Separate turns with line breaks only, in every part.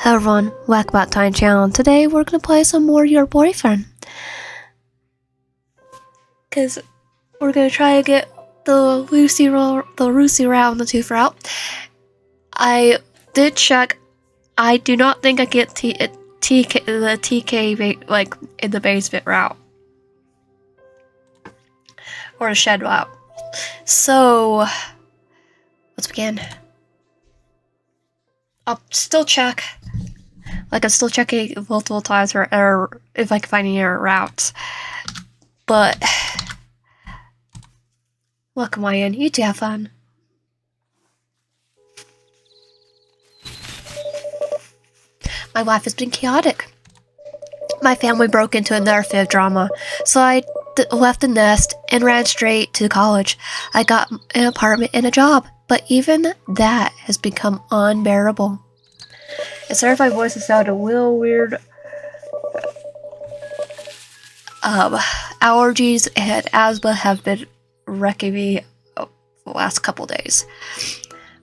Hello everyone, welcome back to my channel. Today we're gonna play some more Your Boyfriend. Cause we're gonna try to get the Lucy route and the tooth route. I did check. I do not think I get the TK like in the basement route or the shed route. So let's begin. I'll still check. Like, I'm still checking multiple times for error, if I can find any error routes. But, welcome, Ryan. You two have fun. My life has been chaotic. My family broke into another fit of drama, so I left the nest and ran straight to college. I got an apartment and a job, but even that has become unbearable. And sorry if my voice has sounded a little weird. Allergies and asthma have been wrecking me the last couple days.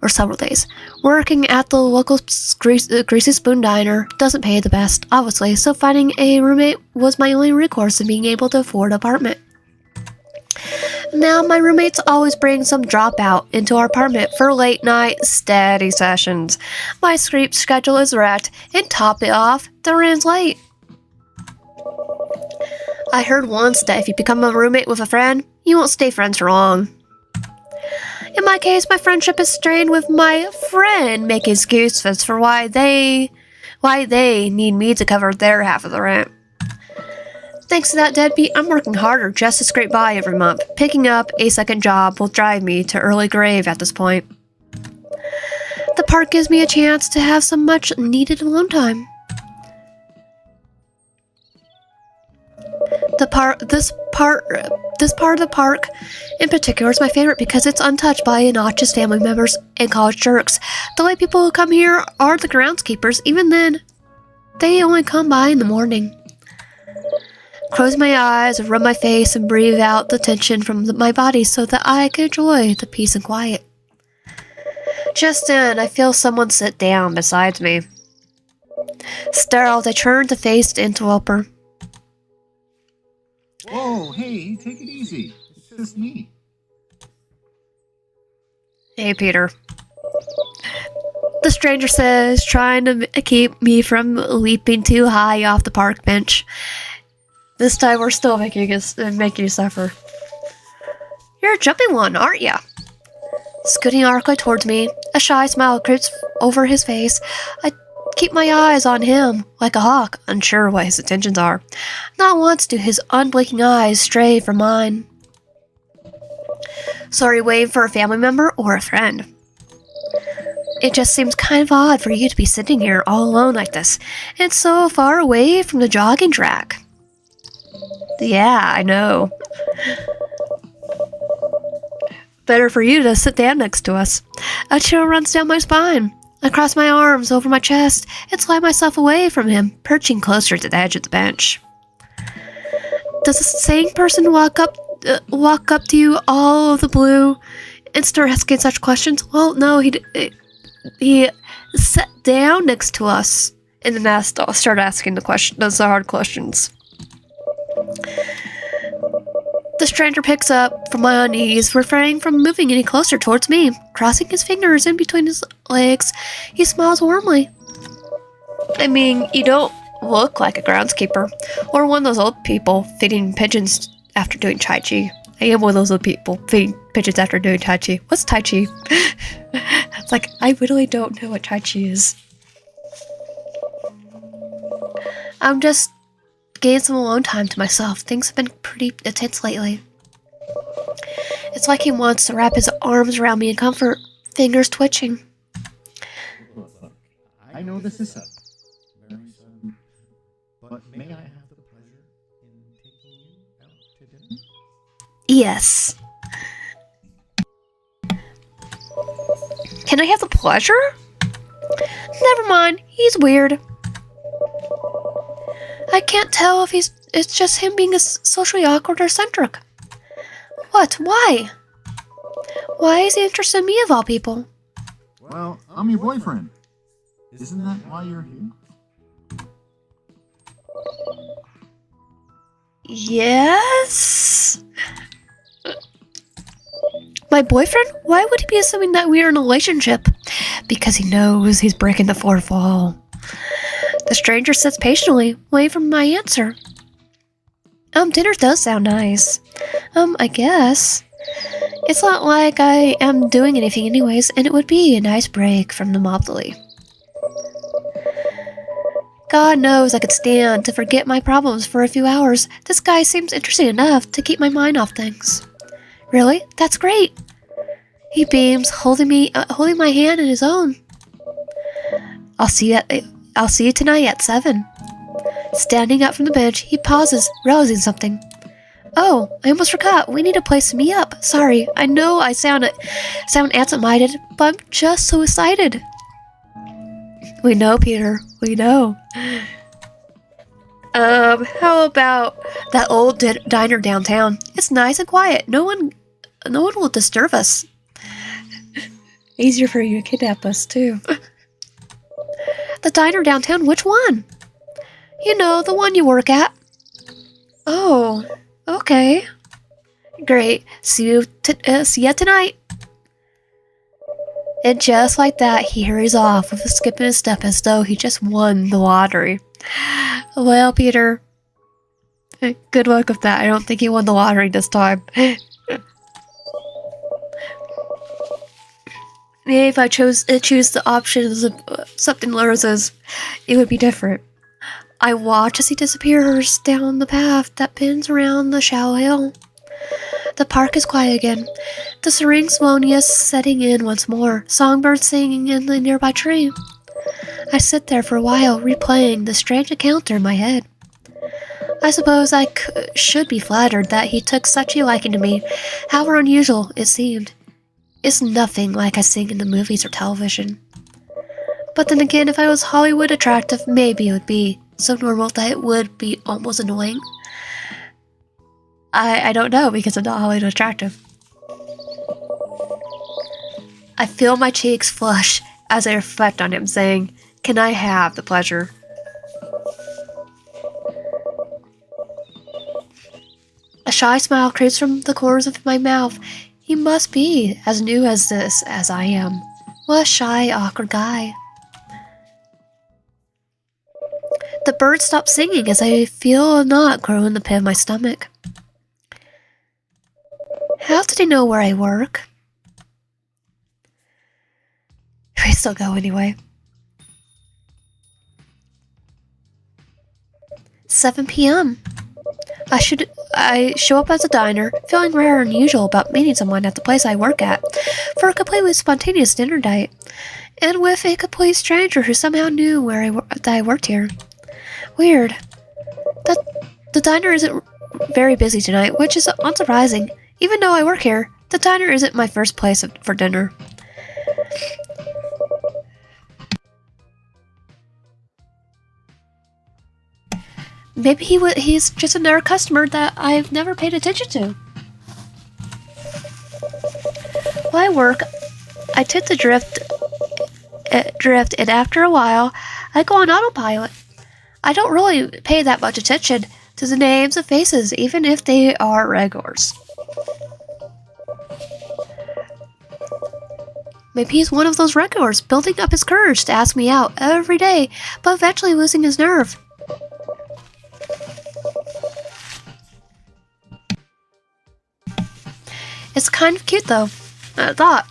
Or several days. Working at the local Greasy Spoon Diner doesn't pay the best, obviously, so finding a roommate was my only recourse in being able to afford an apartment. Now, my roommates always bring some dropout into our apartment for late night study sessions. My sleep schedule is wrecked, and top it off, the rent's late. I heard once that if you become a roommate with a friend, you won't stay friends for long. In my case, my friendship is strained with my friend making excuses for why they need me to cover their half of the rent. Thanks to that deadbeat, I'm working harder just to scrape by every month. Picking up a second job will drive me to early grave at this point. The park gives me a chance to have some much needed alone time. This part of the park in particular is my favorite because it's untouched by obnoxious family members and college jerks. The only people who come here are the groundskeepers. Even then, they only come by in the morning. Close my eyes, rub my face, and breathe out the tension from my body so that I can enjoy the peace and quiet. Just then, I feel someone sit down beside me. Startled, I turn to face the interloper.
Whoa, hey, take it easy. It's just me.
Hey, Peter. The stranger says, trying to keep me from leaping too high off the park bench. This time we're still making you suffer. You're a jumping one, aren't ya? Scooting arcly towards me, a shy smile creeps over his face. I keep my eyes on him, like a hawk, unsure what his intentions are. Not once do his unblinking eyes stray from mine. So are you waiting for a family member or a friend? It just seems kind of odd for you to be sitting here all alone like this, and so far away from the jogging track. Yeah, I know. Better for you to sit down next to us. A chill runs down my spine. I cross my arms over my chest and slide myself away from him, perching closer to the edge of the bench. Does the same person walk up to you all of the blue and start asking such questions? Well, no, he sat down next to us and then started asking those hard questions. The stranger picks up from my knees, refraining from moving any closer towards me. Crossing his fingers in between his legs, he smiles warmly. I mean, you don't look like a groundskeeper, or one of those old people feeding pigeons after doing Tai Chi. I am one of those old people feeding pigeons after doing Tai Chi. What's Tai Chi? It's like, I really don't know what Tai Chi is. I'm just getting some alone time to myself. Things have been pretty intense lately. It's like he wants to wrap his arms around me in comfort, fingers twitching.
Look, I know this is very sudden, but may I have the pleasure in taking you out to dinner?
Yes. Can I have the pleasure? Never mind, he's weird. I can't tell if it's just him being socially awkward or eccentric. What? Why? Why is he interested in me of all people?
Well, I'm your boyfriend. Isn't that why you're here?
Yes? My boyfriend? Why would he be assuming that we are in a relationship? Because he knows he's breaking the fourth wall. The stranger sits patiently, waiting for my answer. Dinner does sound nice. I guess. It's not like I am doing anything anyways, and it would be a nice break from the monopoly. God knows I could stand to forget my problems for a few hours. This guy seems interesting enough to keep my mind off things. Really? That's great. He beams, holding my hand in his own. I'll see you tonight at 7. Standing up from the bench, he pauses, realizing something. Oh, I almost forgot. We need a place to meet up. Sorry, I know I sound absent-minded, but I'm just so excited. We know, Peter. We know. How about that old diner downtown? It's nice and quiet. No one will disturb us. Easier for you to kidnap us, too. The diner downtown? Which one? You know, the one you work at. Oh, okay. Great. See you tonight. And just like that, he hurries off with a skip in his step as though he just won the lottery. Well, Peter, good luck with that. I don't think he won the lottery this time. Maybe if I choose the options of something Laura's, it would be different. I watch as he disappears down the path that pins around the shallow hill. The park is quiet again, the serene slowness setting in once more, songbirds singing in the nearby tree. I sit there for a while, replaying the strange encounter in my head. I suppose I should be flattered that he took such a liking to me, however unusual it seemed. It's nothing like I sing in the movies or television. But then again, if I was Hollywood attractive, maybe it would be so normal that it would be almost annoying. I don't know because I'm not Hollywood attractive. I feel my cheeks flush as I reflect on him, saying, "Can I have the pleasure?" A shy smile creeps from the corners of my mouth. He must be as new as this as I am. What a shy, awkward guy. The birds stop singing as I feel a knot grow in the pit of my stomach. How did he know where I work? We still go anyway. 7 p.m. I show up at the diner, feeling rather unusual about meeting someone at the place I work at for a completely spontaneous dinner date, and with a complete stranger who somehow knew that I worked here. Weird. The diner isn't very busy tonight, which is unsurprising. Even though I work here, the diner isn't my first place for dinner. Maybe he's just another customer that I've never paid attention to. While I work, I tend to drift, and after a while, I go on autopilot. I don't really pay that much attention to the names and faces, even if they are regulars. Maybe he's one of those regulars, building up his courage to ask me out every day, but eventually losing his nerve. It's kind of cute, though. I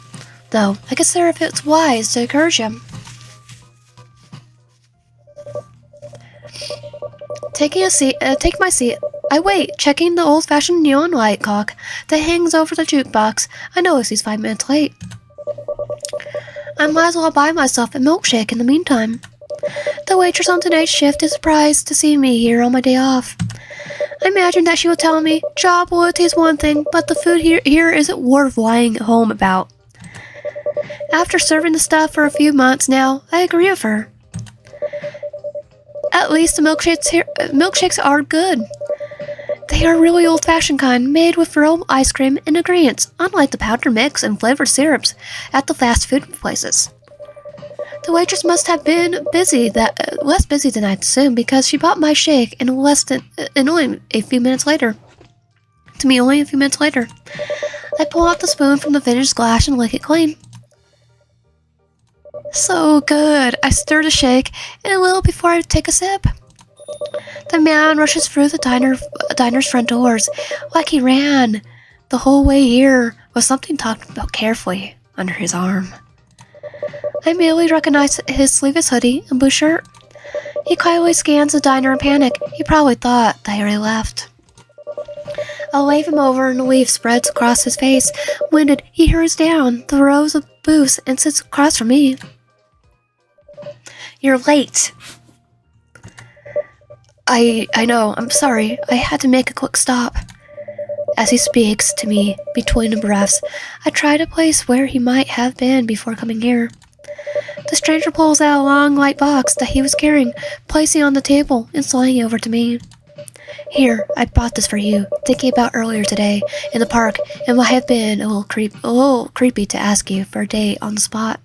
consider if it's wise to encourage him. Take my seat. I wait, checking the old-fashioned neon light clock that hangs over the jukebox. I notice he's 5 minutes late. I might as well buy myself a milkshake in the meantime. The waitress on tonight's shift is surprised to see me here on my day off. I imagine that she will tell me job loyalty is one thing, but the food here isn't worth lying home about. After serving the stuff for a few months now, I agree with her. At least the milkshakes are good. They are really old-fashioned kind, made with real ice cream and ingredients, unlike the powder mix and flavored syrups at the fast food places. The waitress must have been less busy than I'd assumed, because she bought my shake and only a few minutes later. I pull out the spoon from the vintage glass and lick it clean. So good. I stir the shake and a little before I take a sip. The man rushes through the diner's front doors like he ran the whole way here with something tucked about carefully under his arm. I immediately recognize his sleeveless hoodie and blue shirt. He quietly scans the diner in panic. He probably thought that I already left. I'll wave him over and the leaf spreads across his face. Winded, he hurries down the rows of booths and sits across from me. You're late. I know, I'm sorry. I had to make a quick stop. As he speaks to me between the breaths, I try to place where he might have been before coming here. The stranger pulls out a long, light box that he was carrying, placing it on the table and sliding it over to me. Here, I bought this for you, thinking about earlier today in the park, and might have been a little creepy to ask you for a date on the spot.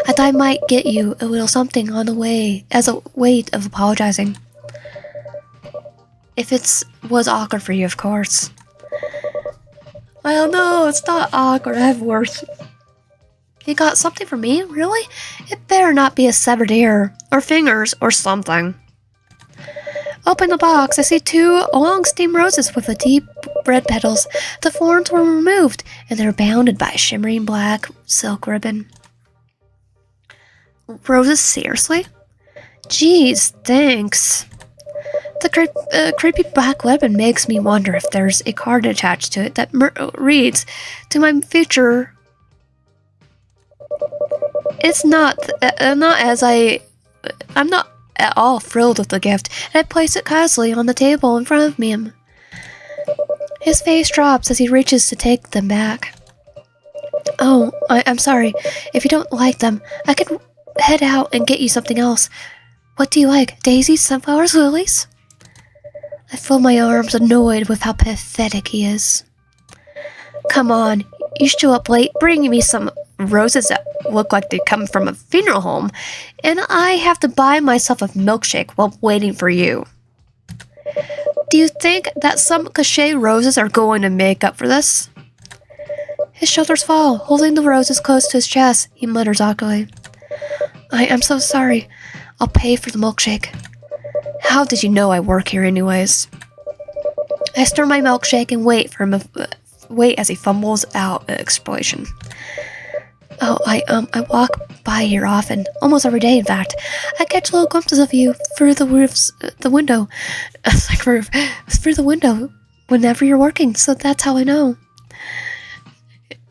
I thought I might get you a little something on the way as a way of apologizing. If it was awkward for you, of course. Well, no, it's not awkward. I have worse. You got something for me? Really? It better not be a severed ear, or fingers, or something. Open the box. I see 2 long stem roses with the deep red petals. The thorns were removed, and they're bounded by a shimmering black silk ribbon. Roses? Seriously? Geez, thanks. The creepy black ribbon makes me wonder if there's a card attached to it that reads, "To my future." It's not. I'm not at all thrilled with the gift, and I place it casually on the table in front of me. His face drops as he reaches to take them back. Oh, I'm sorry. If you don't like them, I could head out and get you something else. What do you like? Daisies, sunflowers, lilies? I fold my arms, annoyed with how pathetic he is. Come on, you show up late, bringing me some roses that look like they come from a funeral home, and I have to buy myself a milkshake while waiting for you. Do you think that some cliche roses are going to make up for this? His shoulders fall, holding the roses close to his chest. He mutters awkwardly. I'm so sorry. I'll pay for the milkshake. How did you know I work here anyways? I stir my milkshake and wait as he fumbles out an explanation. Oh, I walk by here often, almost every day in fact. I catch little glimpses of you through the window. It's like through the window whenever you're working, so that's how I know.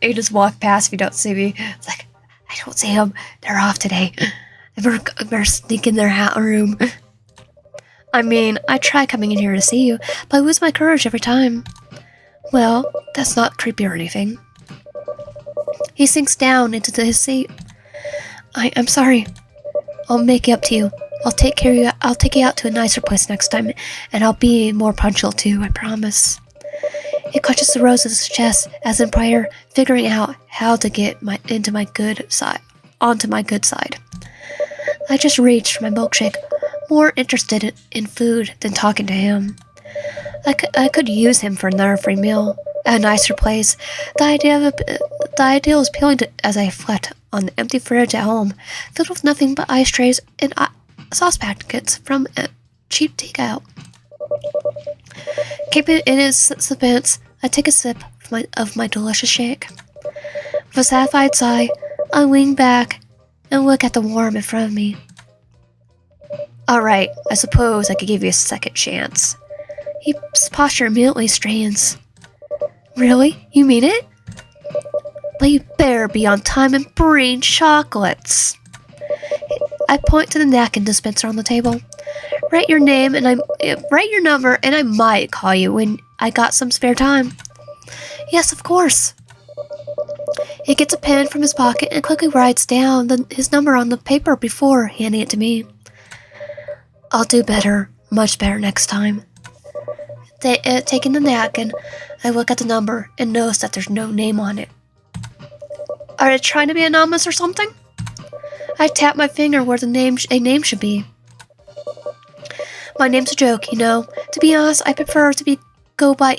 You just walk past if you don't see me. It's like, I don't see them. They're off today. They better sneak in their room. I mean, I try coming in here to see you, but I lose my courage every time. Well, that's not creepy or anything. He sinks down into his seat. I'm sorry. I'll make it up to you. I'll take you out to a nicer place next time, and I'll be more punctual too, I promise. He clutches the rose at his chest, as in prayer, figuring out how to get onto my good side. I just reached for my milkshake, more interested in food than talking to him. I could use him for another free meal at a nicer place. The idea was appealing as I reflect on the empty fridge at home, filled with nothing but ice trays and sauce packets from a cheap takeout. Keeping it in his suspense, I take a sip of my delicious shake. With a satisfied sigh, I lean back and look at the worm in front of me. Alright, I suppose I could give you a second chance. His posture immediately strains. Really? You mean it? But you better be on time and bring chocolates. I point to the napkin dispenser on the table. Write your number and I might call you when I got some spare time. Yes, of course. He gets a pen from his pocket and quickly writes down his number on the paper before handing it to me. I'll do better, much better next time. Taking the napkin, I look at the number and notice that there's no name on it. Are they trying to be anonymous or something? I tapped my finger where a name should be. My name's a joke, you know. To be honest, I prefer to go by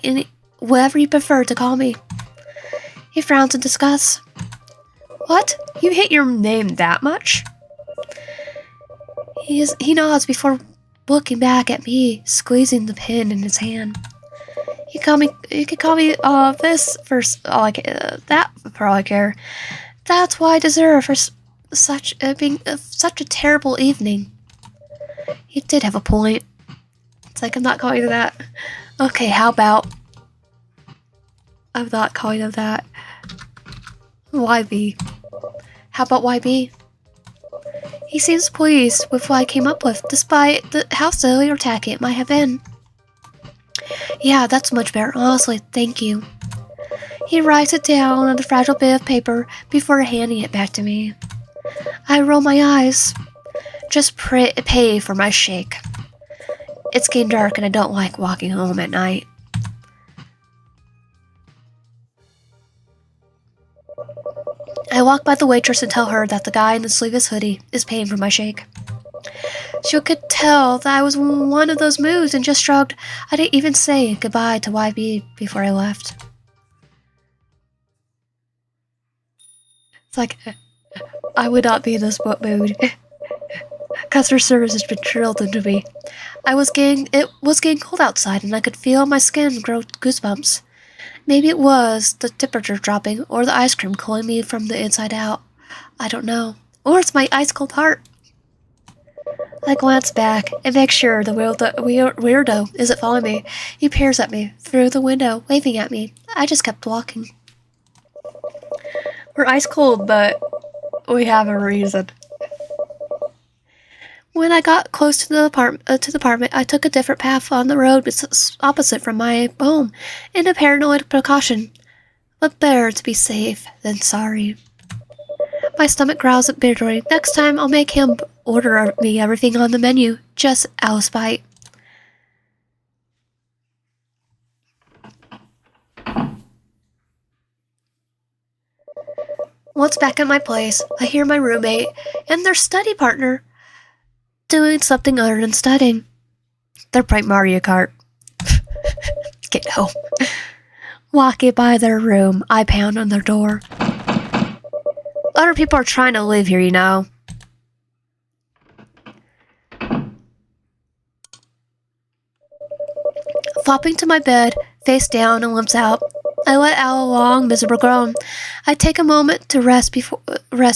whatever you prefer to call me. He frowns in disgust. What? You hate your name that much? He nods before looking back at me, squeezing the pin in his hand. You could call me this for that for all I care. That's why I deserve for such a terrible evening. He did have a point. It's like I'm not calling you that. Okay, how about I'm not calling you that. YB. How about YB? He seems pleased with what I came up with, despite how silly or tacky it might have been. Yeah, that's much better, honestly, thank you. He writes it down on the fragile bit of paper before handing it back to me. I roll my eyes. Just pay for my shake. It's getting dark and I don't like walking home at night. I walk by the waitress and tell her that the guy in the sleeveless hoodie is paying for my shake. She could tell that I was in one of those moods and just shrugged. I didn't even say goodbye to YB before I left. It's like, I would not be in this mood. Customer service has been drilled into me. It was getting cold outside and I could feel my skin grow goosebumps. Maybe it was the temperature dropping or the ice cream cooling me from the inside out. I don't know. Or it's my ice cold heart. I glance back and make sure the weirdo isn't following me. He peers at me through the window, waving at me. I just kept walking. We're ice cold, but we have a reason. When I got close to the apartment, I took a different path on the road opposite from my home, in a paranoid precaution. But better to be safe than sorry. My stomach growls bitterly. Next time, I'll make him order me everything on the menu, just out of spite. Once back at my place, I hear my roommate and their study partner doing something other than studying. They're playing Mario Kart. Get home. Walking by their room, I pound on their door. Other people are trying to live here, you know. Flopping to my bed, face down and limbs out, I let out a long, miserable groan. I take a moment to rest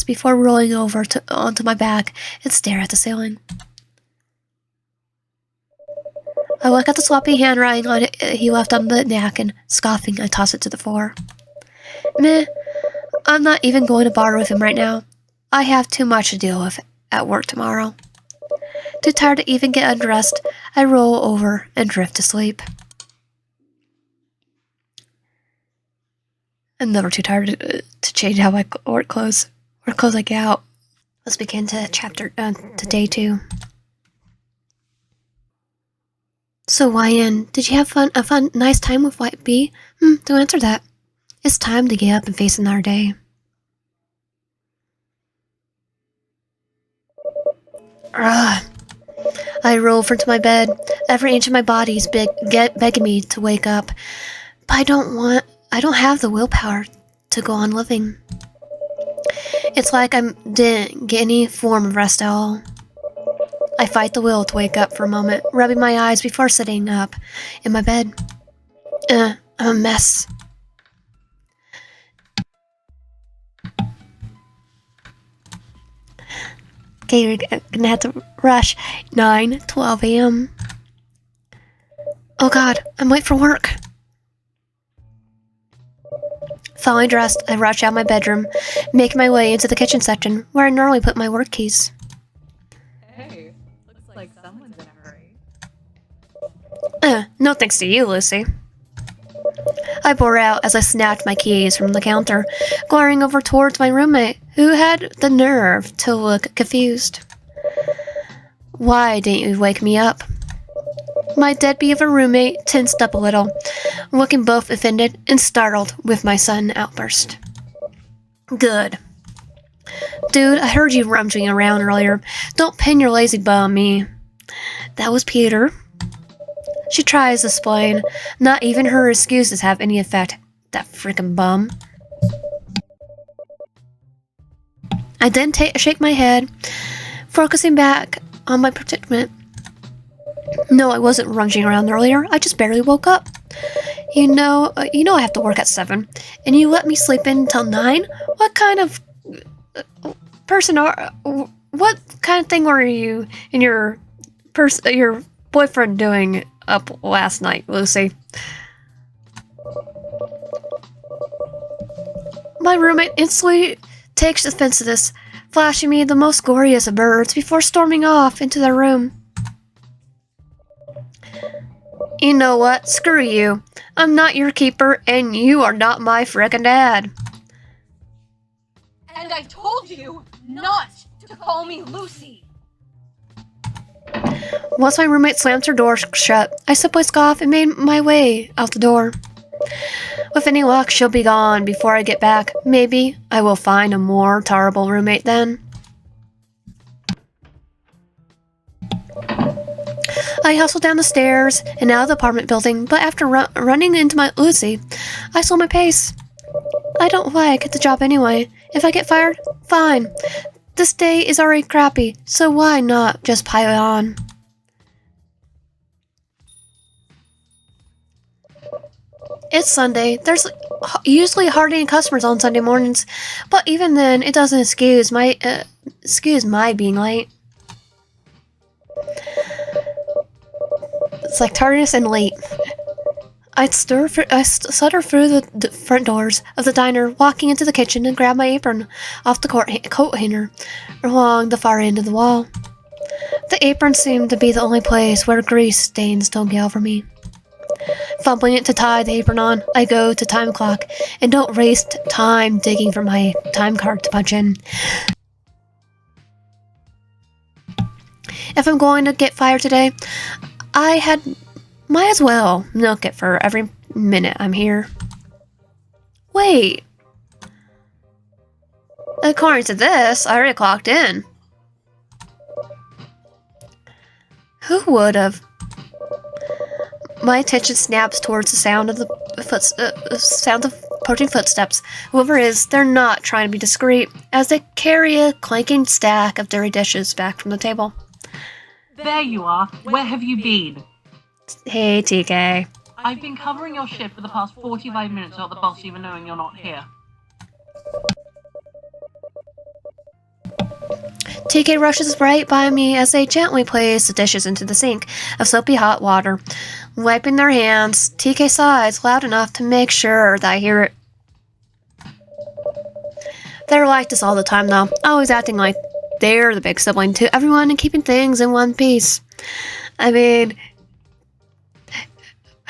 before rolling over onto my back and stare at the ceiling. I look at the sloppy handwriting on it he left on the napkin. Scoffing, I toss it to the floor. Meh, I'm not even going to bother with him right now. I have too much to deal with at work tomorrow. Too tired to even get undressed, I roll over and drift to sleep. I'm never too tired to change how I work clothes or clothes I get out. Let's begin to day 2. So, YN, did you have a nice time with White Bee? Don't answer that. It's time to get up and face another day. Ugh. I roll over to my bed. Every inch of my body is begging me to wake up. But I don't have the willpower to go on living. It's like I didn't get any form of rest at all. I fight the will to wake up for a moment, rubbing my eyes before sitting up in my bed. I'm a mess. Okay, you're gonna have to rush. 9:12 a.m. Oh God, I'm late for work. Finally dressed, I rush out of my bedroom, making my way into the kitchen section, where I normally put my work keys.
Hey, looks like someone's in a hurry.
No thanks to you, Lucy. I bore out as I snatched my keys from the counter, glaring over towards my roommate, who had the nerve to look confused. Why didn't you wake me up? My deadbeat of a roommate tensed up a little, looking both offended and startled with my sudden outburst. Good. Dude, I heard you rummaging around earlier. Don't pin your lazy bum on me. That was Peter. She tries to explain. Not even her excuses have any effect. That frickin' bum. I then shake my head, focusing back on my predicament. No, I wasn't rummaging around earlier. I just barely woke up. You know I have to work at 7, and you let me sleep in until 9? What kind of person are... What kind of thing were you and your boyfriend doing up last night, Lucy? My roommate instantly takes offense to this, flashing me the most glorious of birds before storming off into their room. You know what? Screw you. I'm not your keeper, and you are not my frickin' dad.
And I told you not to call me Lucy.
Once my roommate slams her door shut, I simply scoff and made my way out the door. With any luck, she'll be gone before I get back. Maybe I will find a more terrible roommate then. I hustled down the stairs and out of the apartment building, but after running into my Lucy, I slowed my pace. I don't like the job anyway. If I get fired, fine. This day is already crappy, so why not just pile on? It's Sunday. There's usually hardly any customers on Sunday mornings, but even then, it doesn't excuse my being late. It's like tardiness and late. I stutter through the front doors of the diner, walking into the kitchen and grab my apron off the coat hanger along the far end of the wall. The apron seemed to be the only place where grease stains don't get over me. Fumbling it to tie the apron on, I go to time clock and don't waste time digging for my time card to punch in. If I'm going to get fired today, might as well milk it for every minute I'm here. Wait. According to this, I already clocked in. Who would've? My attention snaps towards the sound of approaching footsteps. Whoever it is, they're not trying to be discreet, as they carry a clanking stack of dirty dishes back from the table.
There you are. Where have you been?
Hey, TK.
I've been covering your shift for the past 45 minutes without the boss even knowing you're not here.
TK rushes right by me as they gently place the dishes into the sink of soapy hot water. Wiping their hands, TK sighs loud enough to make sure that I hear it. They're like this all the time, though, always acting like they're the big sibling to everyone and keeping things in one piece. I mean,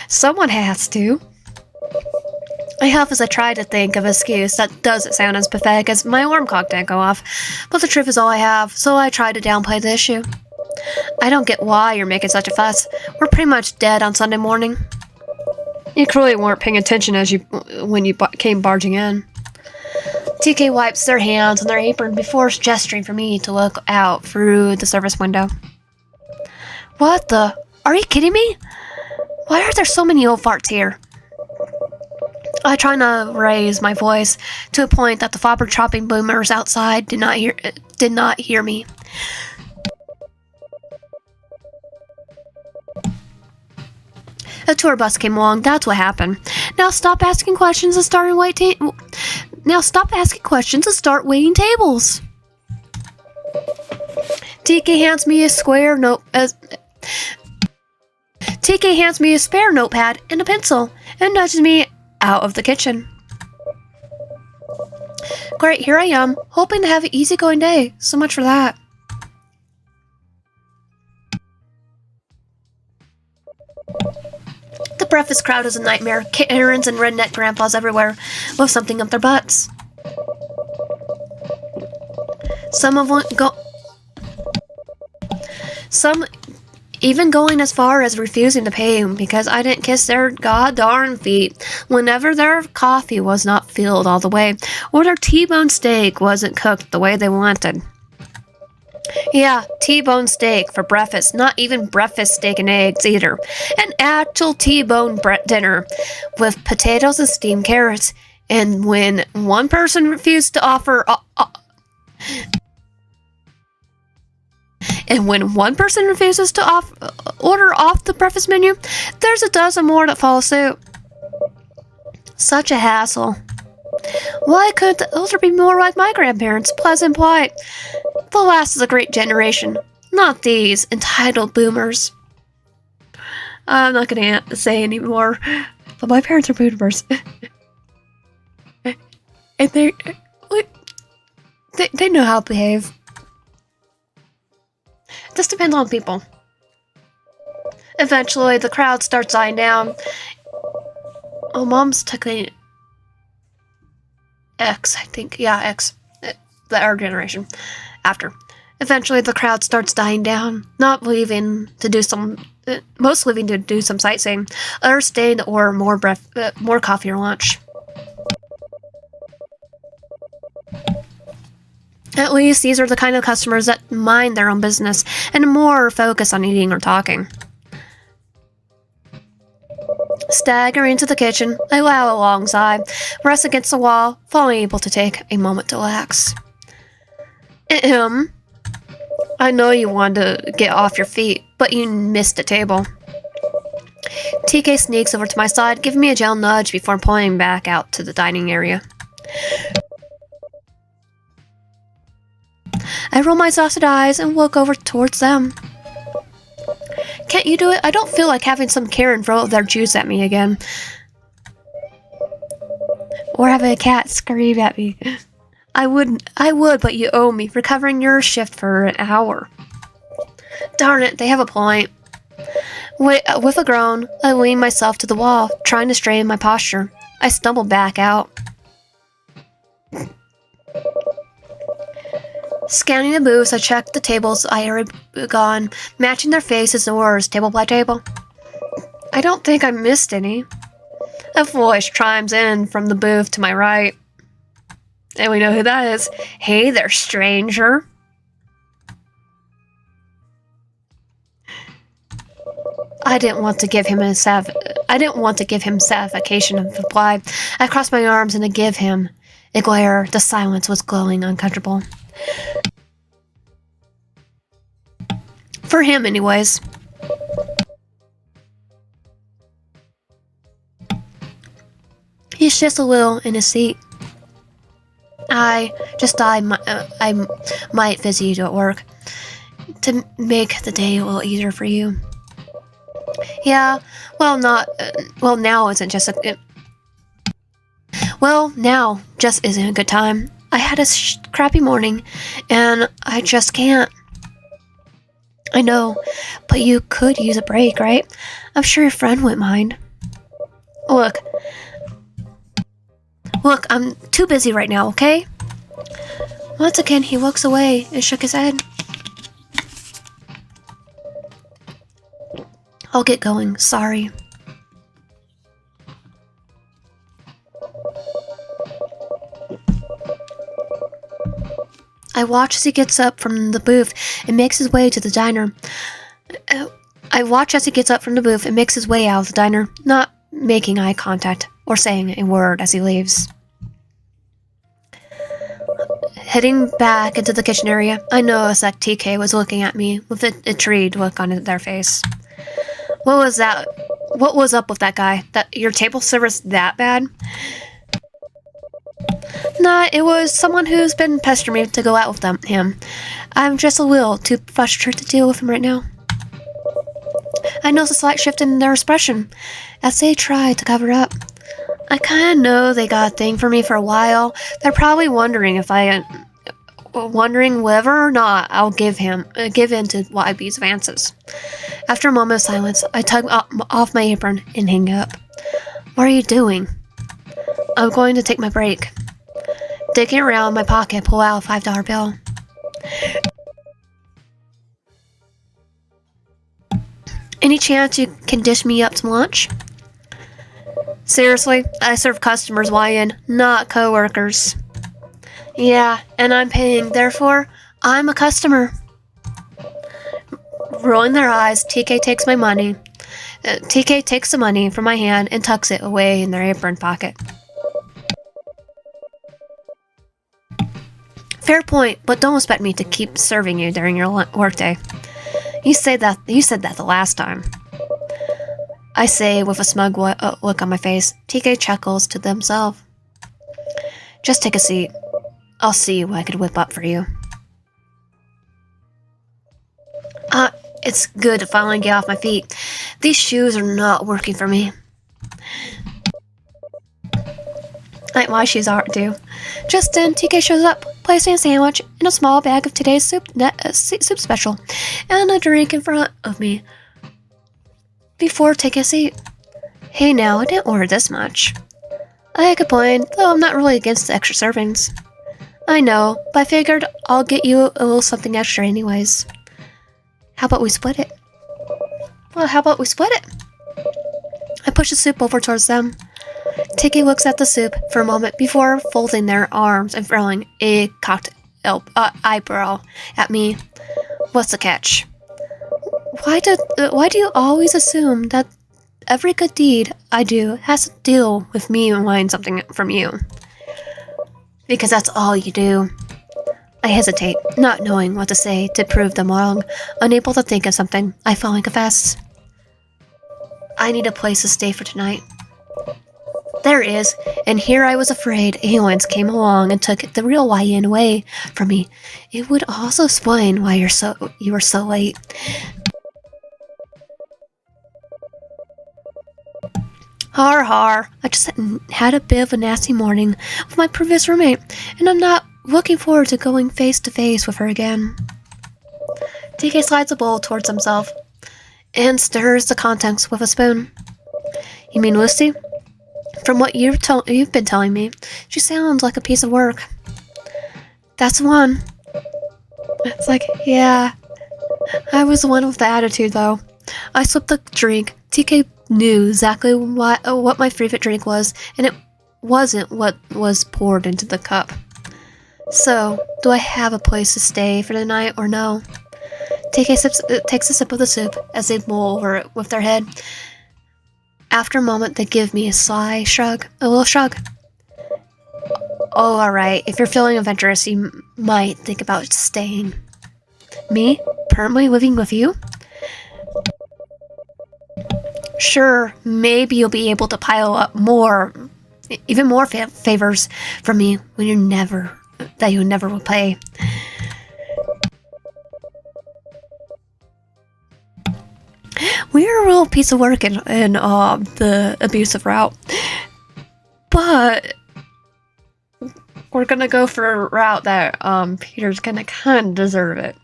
someone has to. I huff as I try to think of an excuse that doesn't sound as pathetic as my alarm clock didn't go off, but the truth is all I have, so I try to downplay the issue. I don't get why you're making such a fuss. We're pretty much dead on Sunday morning. You clearly weren't paying attention when you came barging in. TK wipes their hands on their apron before gesturing for me to look out through the service window. What the? Are you kidding me? Why are there so many old farts here? I try not to raise my voice to a point that the flopper chopping boomers outside did not hear me. A tour bus came along. That's what happened. Now stop asking questions and start waiting tables. TK hands me a spare notepad and a pencil and nudges me out of the kitchen. Great, here I am, hoping to have an easygoing day. So much for that. The breakfast crowd is a nightmare. Karens and redneck grandpas everywhere with something up their butts. Some even going as far as refusing to pay because I didn't kiss their god darn feet whenever their coffee was not filled all the way, or their T-bone steak wasn't cooked the way they wanted. Yeah, T-bone steak for breakfast, not even breakfast steak and eggs either. An actual T-bone dinner with potatoes and steamed carrots. And when one person refused to offer... And when one person refuses to order off the breakfast menu, there's a dozen more that follow suit. Such a hassle. Why couldn't the elder be more like my grandparents, pleasant and polite? The last is a great generation, not these entitled boomers. I'm not going to say anymore, but my parents are boomers. And they know how to behave. This depends on people. Eventually, the crowd starts dying down. Oh, Mom's technically X, I think. Yeah, X. Our generation. After. Eventually, the crowd starts dying down. Not leaving to do some... most leaving to do some sightseeing. Others staying to order more coffee or lunch. At least these are the kind of customers that mind their own business and more focus on eating or talking. Staggering to the kitchen, I allow a long sigh, rest against the wall, finally able to take a moment to relax. I know you wanted to get off your feet, but you missed a table. TK sneaks over to my side, giving me a gentle nudge before pulling back out to the dining area. I roll my exhausted eyes and look over towards them. Can't you do it? I don't feel like having some Karen throw their juice at me again. Or having a cat scream at me. I would, but you owe me for covering your shift for an hour. Darn it, they have a point. With a groan, I lean myself to the wall, trying to straighten my posture. I stumble back out. Scanning the booths, I checked the tables I had gone, matching their faces and words table by table. I don't think I missed any. A voice chimes in from the booth to my right. And we know who that is. Hey there, stranger. I didn't want to give him satisfaction of reply. I crossed my arms and to give him a glare. The silence was glowing uncomfortable. For him, anyways. He shifts a little in his seat. I might visit you at work to make the day a little easier for you. Yeah, now just isn't a good time. I had a crappy morning, and I just can't. I know, but you could use a break, right? I'm sure your friend wouldn't mind. Look, I'm too busy right now, okay? Once again, he looks away and shook his head. I'll get going, sorry. I watch as he gets up from the booth and makes his way to the diner. I watch as he gets up from the booth and makes his way out of the diner, not making eye contact or saying a word as he leaves. Heading back into the kitchen area, I noticed that TK was looking at me with an intrigued look on their face. What was that? What was up with that guy? That your table service that bad? Nah, it was someone who's been pestering me to go out with him. I'm just a little too frustrated to deal with him right now. I noticed a slight shift in their expression as they tried to cover up. I kinda know they got a thing for me for a while. They're probably wondering whether or not I'll give in to YB's advances. After a moment of silence, I tug off my apron and hang up. What are you doing? I'm going to take my break. Digging around my pocket, pull out a $5 bill. Any chance you can dish me up some lunch? Seriously, I serve customers, YN, not coworkers. Yeah, and I'm paying, therefore, I'm a customer. Rolling their eyes, TK takes my money. TK takes the money from my hand and tucks it away in their apron pocket. Fair point, but don't expect me to keep serving you during your workday. You said that the last time. I say with a smug look on my face. TK chuckles to themselves. Just take a seat. I'll see what I could whip up for you. It's good to finally get off my feet. These shoes are not working for me. Like my shoes aren't too. Just then, TK shows up, placing a sandwich and a small bag of today's soup special, and a drink in front of me. Before taking a seat. Hey now, I didn't order this much. I complained, though I'm not really against the extra servings. I know, but I figured I'll get you a little something extra anyways. How about we split it? Well, how about we split it? I push the soup over towards them. TK looks at the soup for a moment before folding their arms and throwing a cocked eyebrow at me. What's the catch? Why do you always assume that every good deed I do has to deal with me wanting something from you? Because that's all you do. I hesitate, not knowing what to say to prove them wrong, unable to think of something. I finally confess. I need a place to stay for tonight. There is, and here I was afraid aliens came along and took the real YN away from me. It would also explain why you were so late. Har har, I just had a bit of a nasty morning with my previous roommate, and I'm not looking forward to going face to face with her again. TK slides a bowl towards himself and stirs the contents with a spoon. You mean Lucy? From what you've been telling me, she sounds like a piece of work. That's the one. It's like, yeah. I was the one with the attitude, though. I slipped the drink. TK knew exactly what my favorite drink was, and it wasn't what was poured into the cup. So, do I have a place to stay for the night or no? TK takes a sip of the soup as they mull over it with their head. After a moment, they give me a sly shrug, a little shrug. Oh, alright, if you're feeling adventurous, you might think about staying. Me? Permanently living with you? Sure, maybe you'll be able to pile up even more favors from me when you never will pay. We're a real piece of work in the abusive route, but we're gonna go for a route that Peter's gonna kind of deserve it.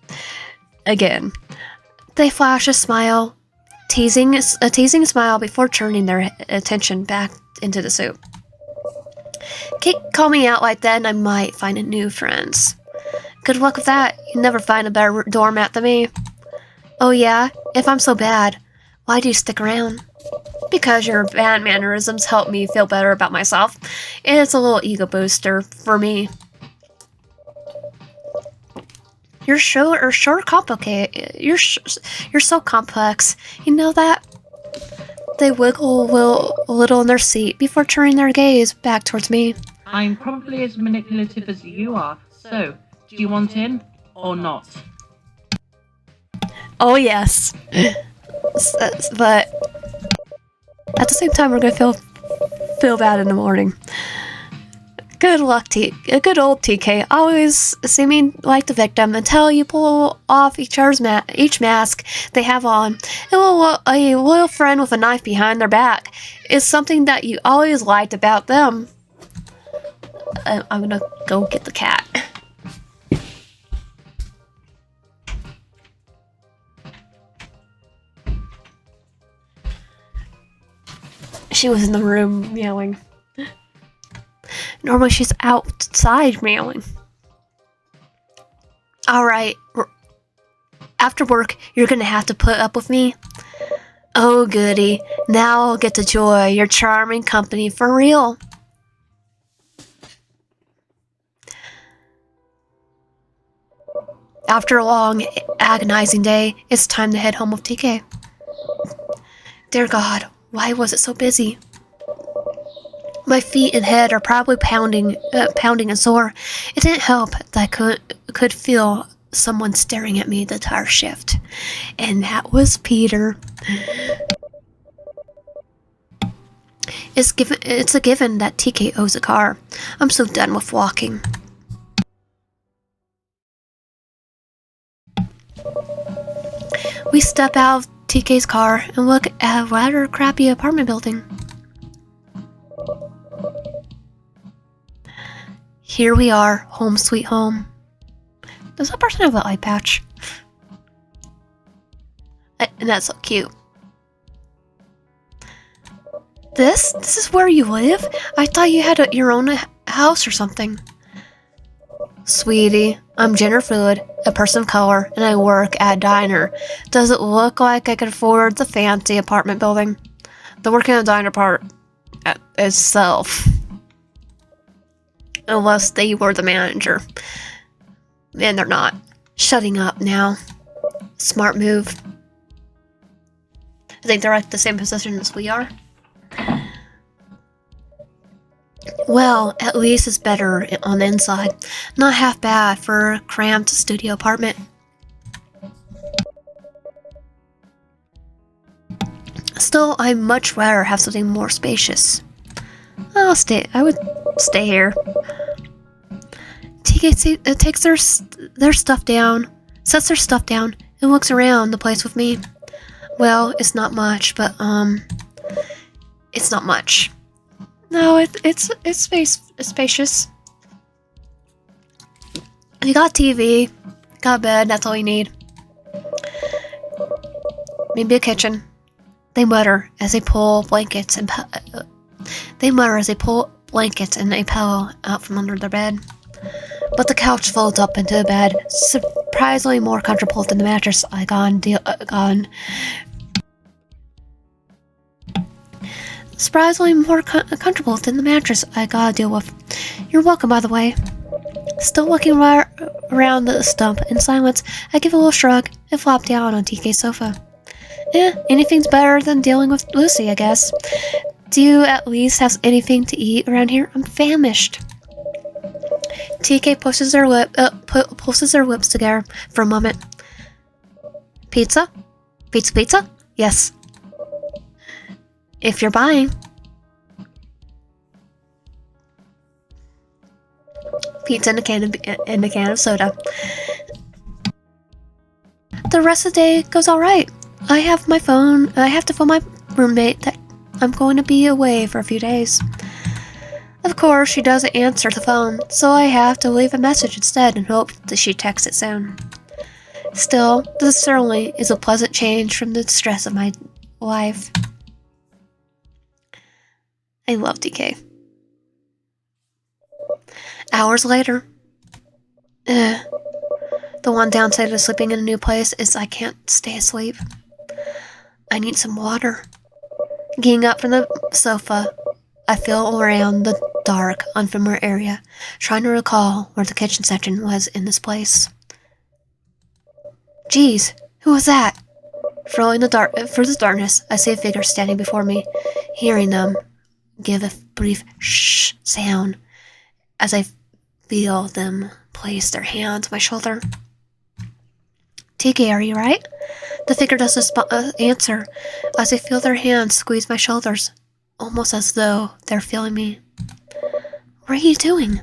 Again, they flash a smile, teasing smile before turning their attention back into the soup. Keep calling me out like that and I might find a new friends. Good luck with that. You never find a better doormat than me. Oh yeah? If I'm so bad, why do you stick around? Because your bad mannerisms help me feel better about myself. It's a little ego booster for me. You're complicated. You're so complex. You know that? They wiggle a little in their seat before turning their gaze back towards me.
I'm probably as manipulative as you are, so do you want in or not?
Oh yes. But at the same time, we're gonna feel bad in the morning. Good luck, good old TK, always seeming like the victim until you pull off each mask they have on. And a loyal friend with a knife behind their back is something that you always liked about them. I'm gonna go get the cat. She was in the room meowing. Normally she's outside meowing. Alright. After work, you're gonna have to put up with me. Oh, goody. Now I'll get to enjoy your charming company for real. After a long, agonizing day, it's time to head home with TK. Dear God, why was it so busy? My feet and head are probably pounding and sore. It didn't help that I could feel someone staring at me the entire shift, and that was Peter. It's a given that TK owes a car. I'm so done with walking. We step out of TK's car and look at a rather crappy apartment building. Here we are, home sweet home. Does that person have an eye patch? And that's so cute. This is where you live? I thought you had your own house or something. Sweetie, I'm gender fluid, a person of color, and I work at a diner. Does it look like I could afford the fancy apartment building? The working at a diner part itself. Unless they were the manager. And they're not. Shutting up now. Smart move. I think they're like the same position as we are. Well, at least it's better on the inside. Not half bad for a cramped studio apartment. Still, I'd much rather have something more spacious. I would stay here. TK takes their stuff down, sets their stuff down, and looks around the place with me. Well, it's not much, but it's not much. No, it's spacious. You got TV, got a bed. That's all you need. Maybe a kitchen. They mutter as they pull blankets and a pillow out from under their bed. But the couch folds up into the bed, surprisingly more comfortable than the mattress I gotta deal with. You're welcome, by the way. Still looking around the stump in silence, I give a little shrug and flop down on TK's sofa. Anything's better than dealing with Lucy, I guess. Do you at least have anything to eat around here? I'm famished. TK pulses their lips together for a moment. Pizza? Pizza? Yes. If you're buying. Pizza and a can of soda. The rest of the day goes alright. I have to phone my roommate that I'm going to be away for a few days. Of course, she doesn't answer the phone, so I have to leave a message instead and hope that she texts it soon. Still, this certainly is a pleasant change from the stress of my life. I love TK. Hours later. The one downside of sleeping in a new place is I can't stay asleep. I need some water. Getting up from the sofa, I feel around the dark, unfamiliar area, trying to recall where the kitchen section was in this place. Geez, who was that? Through the darkness, I see a figure standing before me, hearing them give a brief shh sound as I feel them place their hand on my shoulder. TK, are you right? The figure doesn't answer as I feel their hands squeeze my shoulders, almost as though they're feeling me. What are you doing?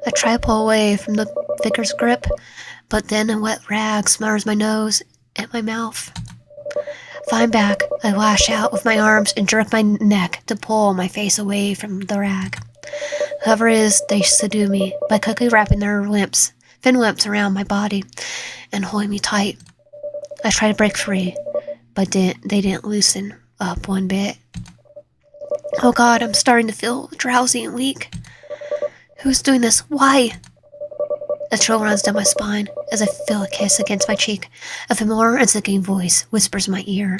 I try to pull away from the figure's grip, but then a wet rag smothers my nose and my mouth. Flying back, I lash out with my arms and jerk my neck to pull my face away from the rag. Whoever it is, they subdue me by quickly wrapping their thin lips around my body and holding me tight. I try to break free, but they didn't loosen up one bit. Oh God, I'm starting to feel drowsy and weak. Who's doing this? Why? A chill runs down my spine as I feel a kiss against my cheek. A familiar and singing voice whispers in my ear.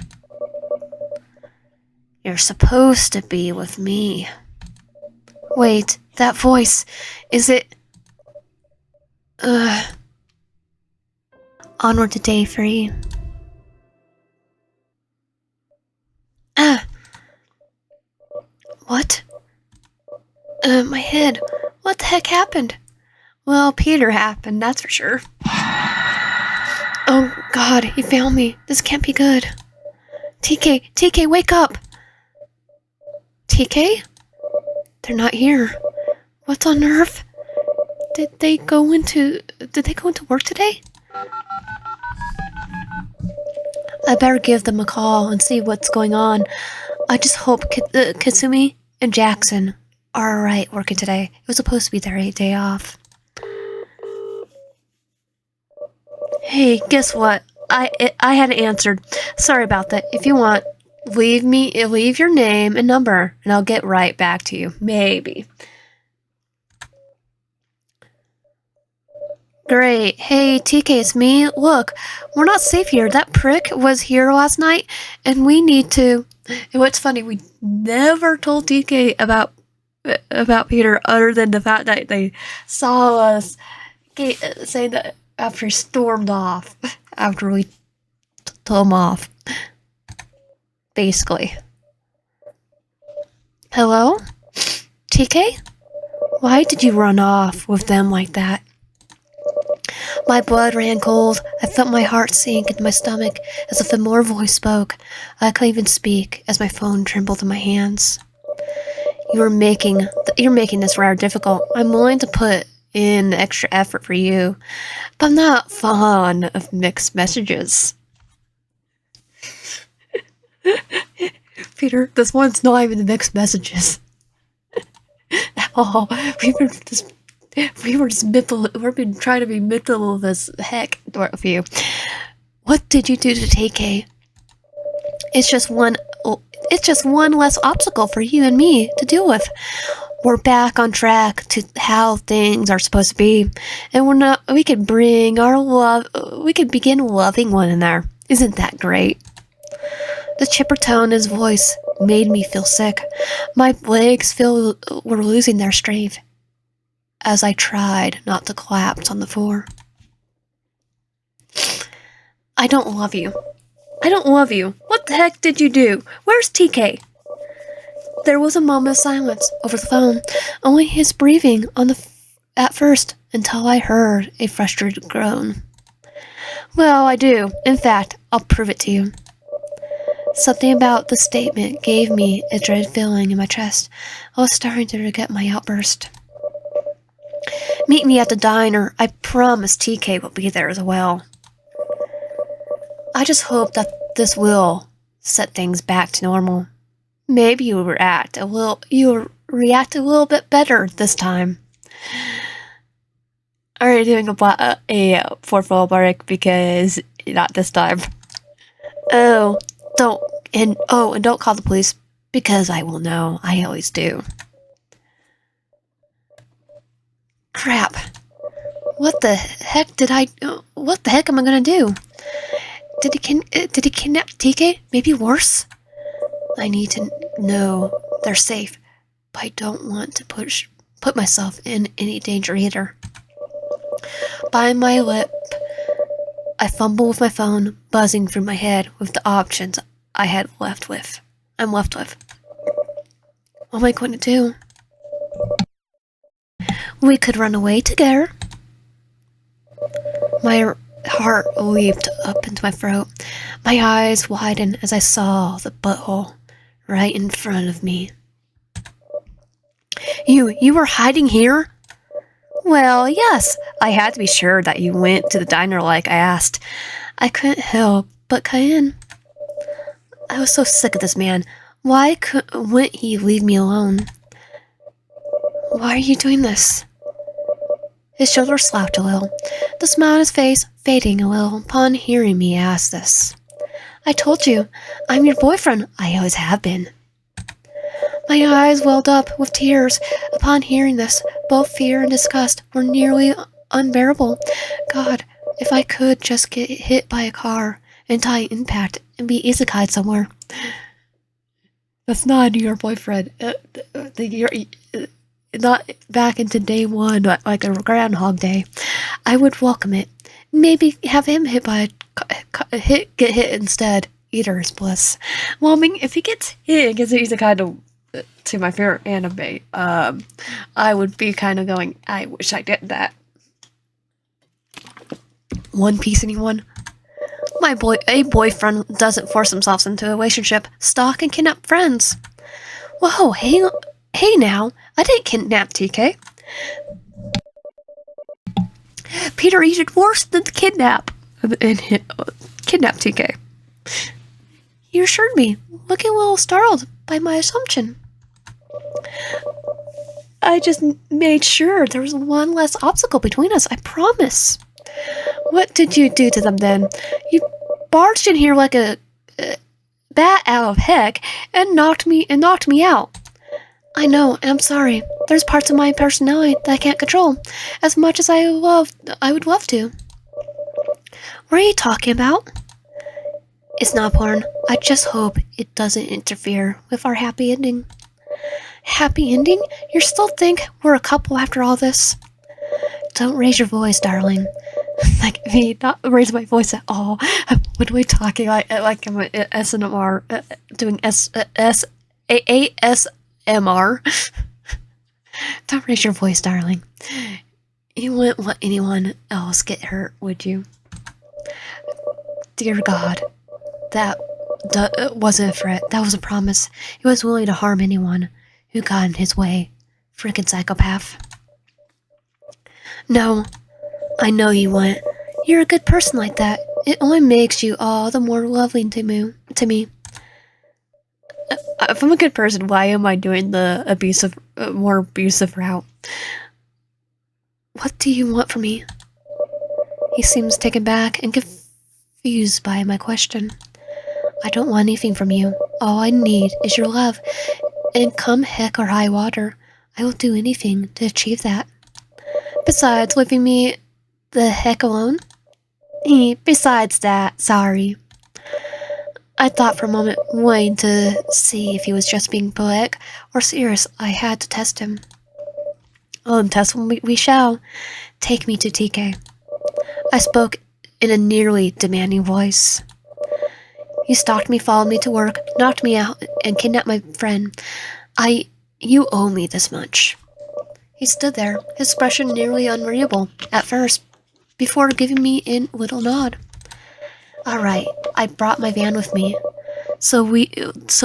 You're supposed to be with me. Wait, that voice, is it... Onward to day 3. What? My head. What the heck happened? Well, Peter happened, that's for sure. Oh, God, he found me. This can't be good. TK, wake up! TK? They're not here. What's on earth? Did they go into work today? I better give them a call and see what's going on. I just hope Katsumi and Jackson are alright working today. It was supposed to be their 8th day off. Hey, guess what? I hadn't answered. Sorry about that. If you want, leave your name and number, and I'll get right back to you. Maybe. Great. Hey, TK, it's me. Look, we're not safe here. That prick was here last night, and we need to... And what's funny, we never told TK about Peter, other than the fact that they saw us saying that after he stormed off, after we told him off. Basically. Hello? TK? Why did you run off with them like that? My blood ran cold. I felt my heart sink into my stomach as a familiar voice spoke. I couldn't even speak as my phone trembled in my hands. You're making this rather difficult. I'm willing to put in extra effort for you, but I'm not fond of mixed messages. Peter, this one's not even the mixed messages at all. We've been trying to be mental as heck with you. What did you do to TK? It's just one less obstacle for you and me to deal with. We're back on track to how things are supposed to be, and we can begin loving one another. Isn't that great? The chipper tone in his voice made me feel sick. My legs were losing their strength as I tried not to collapse on the floor. I don't love you. What the heck did you do? Where's TK? There was a moment of silence over the phone, only his breathing at first, until I heard a frustrated groan. Well, I do. In fact, I'll prove it to you. Something about the statement gave me a dread feeling in my chest. I was starting to regret my outburst. Meet me at the diner. I promise TK will be there as well. I just hope that this will set things back to normal. Maybe you'll react a little bit better this time. Are you doing a portfolio break? Because not this time. And don't call the police, because I will know. I always do. Crap. What the heck am I gonna do? Did he kidnap TK? Maybe worse? I need to know they're safe, but I don't want to put myself in any danger either. By my lip, I fumble with my phone, buzzing through my head with the options I'm left with. What am I going to do? We could run away together. My heart leaped up into my throat. My eyes widened as I saw the butthole right in front of me. You were hiding here? Well, yes. I had to be sure that you went to the diner like I asked. I couldn't help but cut in. I was so sick of this man. Why wouldn't he leave me alone? Why are you doing this? His shoulders slapped a little, the smile on his face fading a little upon hearing me ask this. I told you, I'm your boyfriend. I always have been. My eyes welled up with tears upon hearing this. Both fear and disgust were nearly unbearable. God, if I could just get hit by a car and die impact and be isekai somewhere. That's not your boyfriend. Not back into day one, like a Groundhog Day. I would welcome it. Maybe have him hit by get hit instead. Eater's bliss. Well, I mean, if he gets hit, because he's a kind of to my favorite anime, I would be kind of going, I wish I did that. One Piece, anyone? A boyfriend doesn't force himself into a relationship, stalk and kidnap friends. Whoa, hey now, I didn't kidnap TK. Peter, you did worse than kidnap. And kidnap TK. You assured me, looking a little startled by my assumption. I just made sure there was one less obstacle between us, I promise. What did you do to them then? You barged in here like a bat out of heck and knocked me out. I know, and I'm sorry. There's parts of my personality that I can't control, as much as I would love to. What are you talking about? It's not porn. I just hope it doesn't interfere with our happy ending. Happy ending? You still think we're a couple after all this? Don't raise your voice, darling. Like me, not raise my voice at all. What are we talking like I'm an SNMR doing ASMR? Don't raise your voice, darling. You wouldn't let anyone else get hurt, would you? Dear God, that wasn't a threat. That was a promise. He was willing to harm anyone who got in his way. Frickin' psychopath. No, I know you wouldn't. You're a good person like that. It only makes you all the more lovely to me. If I'm a good person, why am I doing the more abusive route? What do you want from me? He seems taken back and confused by my question. I don't want anything from you. All I need is your love. And come heck or high water, I will do anything to achieve that. Besides, leaving me the heck alone? Besides that, sorry. I thought for a moment, waiting to see if he was just being poetic or serious. I had to test him. Oh, and test him we shall. Take me to TK. I spoke in a nearly demanding voice. You stalked me, followed me to work, knocked me out, and kidnapped my friend. You owe me this much. He stood there, his expression nearly unreadable at first, before giving me a little nod. All right, I brought my van with me, so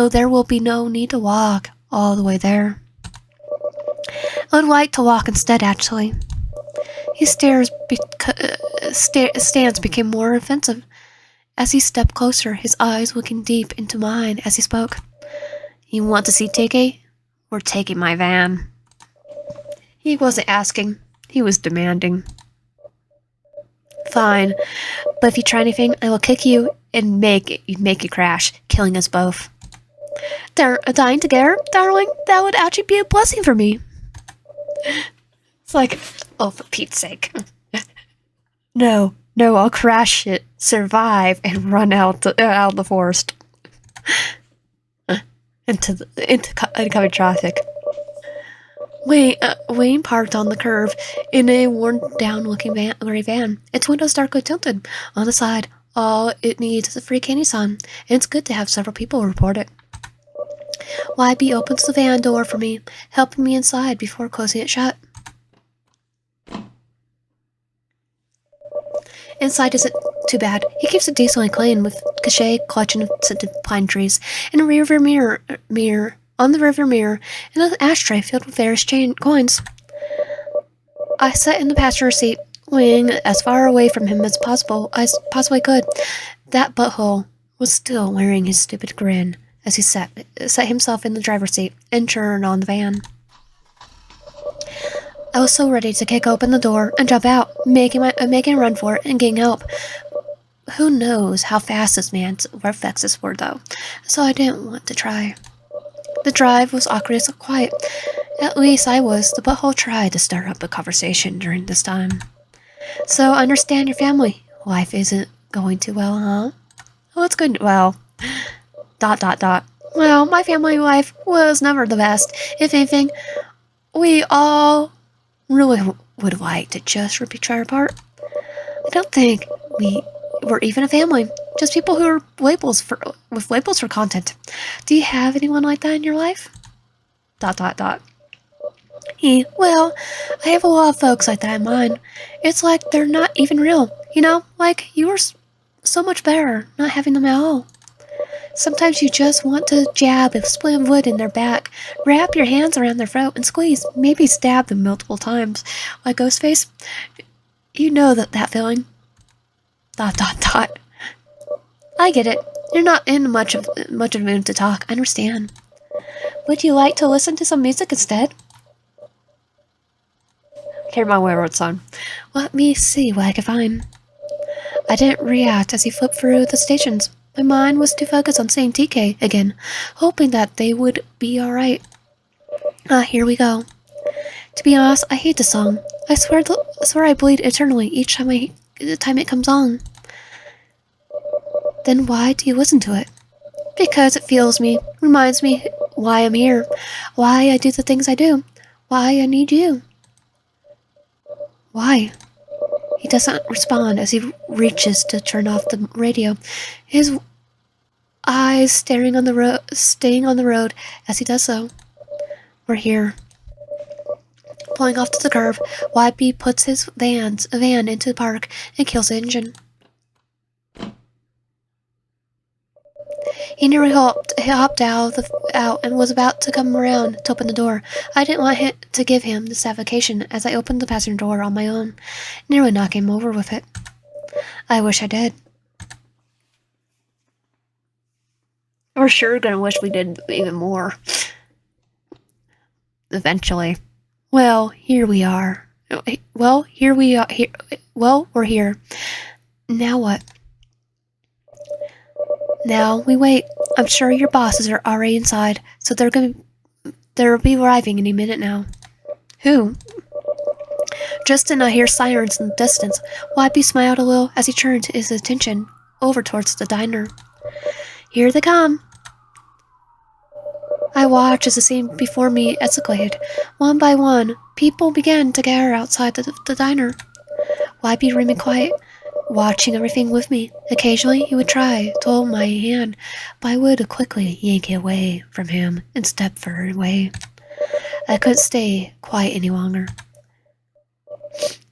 there will be no need to walk all the way there. I would like to walk instead, actually. His stance became more offensive as he stepped closer, his eyes looking deep into mine as he spoke. You want to see TK? We're taking my van. He wasn't asking, he was demanding. Fine, but if you try anything, I will kick you and make you crash, killing us both. Dying together, darling? That would actually be a blessing for me. It's like, oh, for Pete's sake. No, I'll crash it, survive, and run out the forest. into oncoming traffic. Wayne parked on the curve in a worn-down-looking gray van. Its windows darkly tilted. On the side, all it needs is a free candy sun, and it's good to have several people report it. YB opens the van door for me, helping me inside before closing it shut. Inside isn't too bad. He keeps it decently clean, with cachet collection of scented pine trees, and a rearview mirror. On the rearview mirror, and an ashtray filled with various coins. I sat in the passenger seat, weighing as far away from him as possible I possibly could. That butthole was still wearing his stupid grin as he set himself in the driver's seat and turned on the van. I was so ready to kick open the door and jump out, making a run for it and getting help. Who knows how fast this man's reflexes were, though, so I didn't want to try. The drive was awkward and quiet. At least I was. The butthole tried to start up a conversation during this time. So I understand your family life isn't going too well, huh? Well, it's good. Well, dot dot dot. Well, my family life was never the best. If anything, we all really would like to just rip each other apart. I don't think we were even a family. Just people who are with labels for content. Do you have anyone like that in your life? Dot dot dot. Well, I have a lot of folks like that in mine. It's like they're not even real. You know, like you were so much better not having them at all. Sometimes you just want to jab a split of wood in their back, wrap your hands around their throat, and squeeze, maybe stab them multiple times. Like Ghostface. You know that feeling. Dot dot dot. I get it. You're not in much of a mood to talk. I understand. Would you like to listen to some music instead? Hear my railroad song. Let me see what I can find. I didn't react as he flipped through the stations. My mind was too focused on seeing TK again, hoping that they would be alright. Here we go. To be honest, I hate this song. I swear I bleed eternally each time it comes on. Then why do you listen to it? Because it fuels me, reminds me why I'm here, why I do the things I do, why I need you. Why? He doesn't respond as he reaches to turn off the radio, his eyes staying on the road as he does so. We're here. Pulling off to the curb, YB puts his van into the park and kills the engine. He nearly hopped out and was about to come around to open the door. I didn't want to give him this avocation as I opened the passenger door on my own, nearly knocking him over with it. I wish I did. We're sure gonna wish we did even more. Eventually. Well, here we are. We're here. Now what? Now we wait. I'm sure your bosses are already inside, so they'll be arriving any minute now. Who? Just then I hear sirens in the distance. YB smiled a little as he turned his attention over towards the diner. Here they come. I watch as the scene before me escalated. One by one, people began to gather outside the diner. YB remained quiet, watching everything with me. Occasionally, he would try to hold my hand, but I would quickly yank it away from him and step further away. I couldn't stay quiet any longer.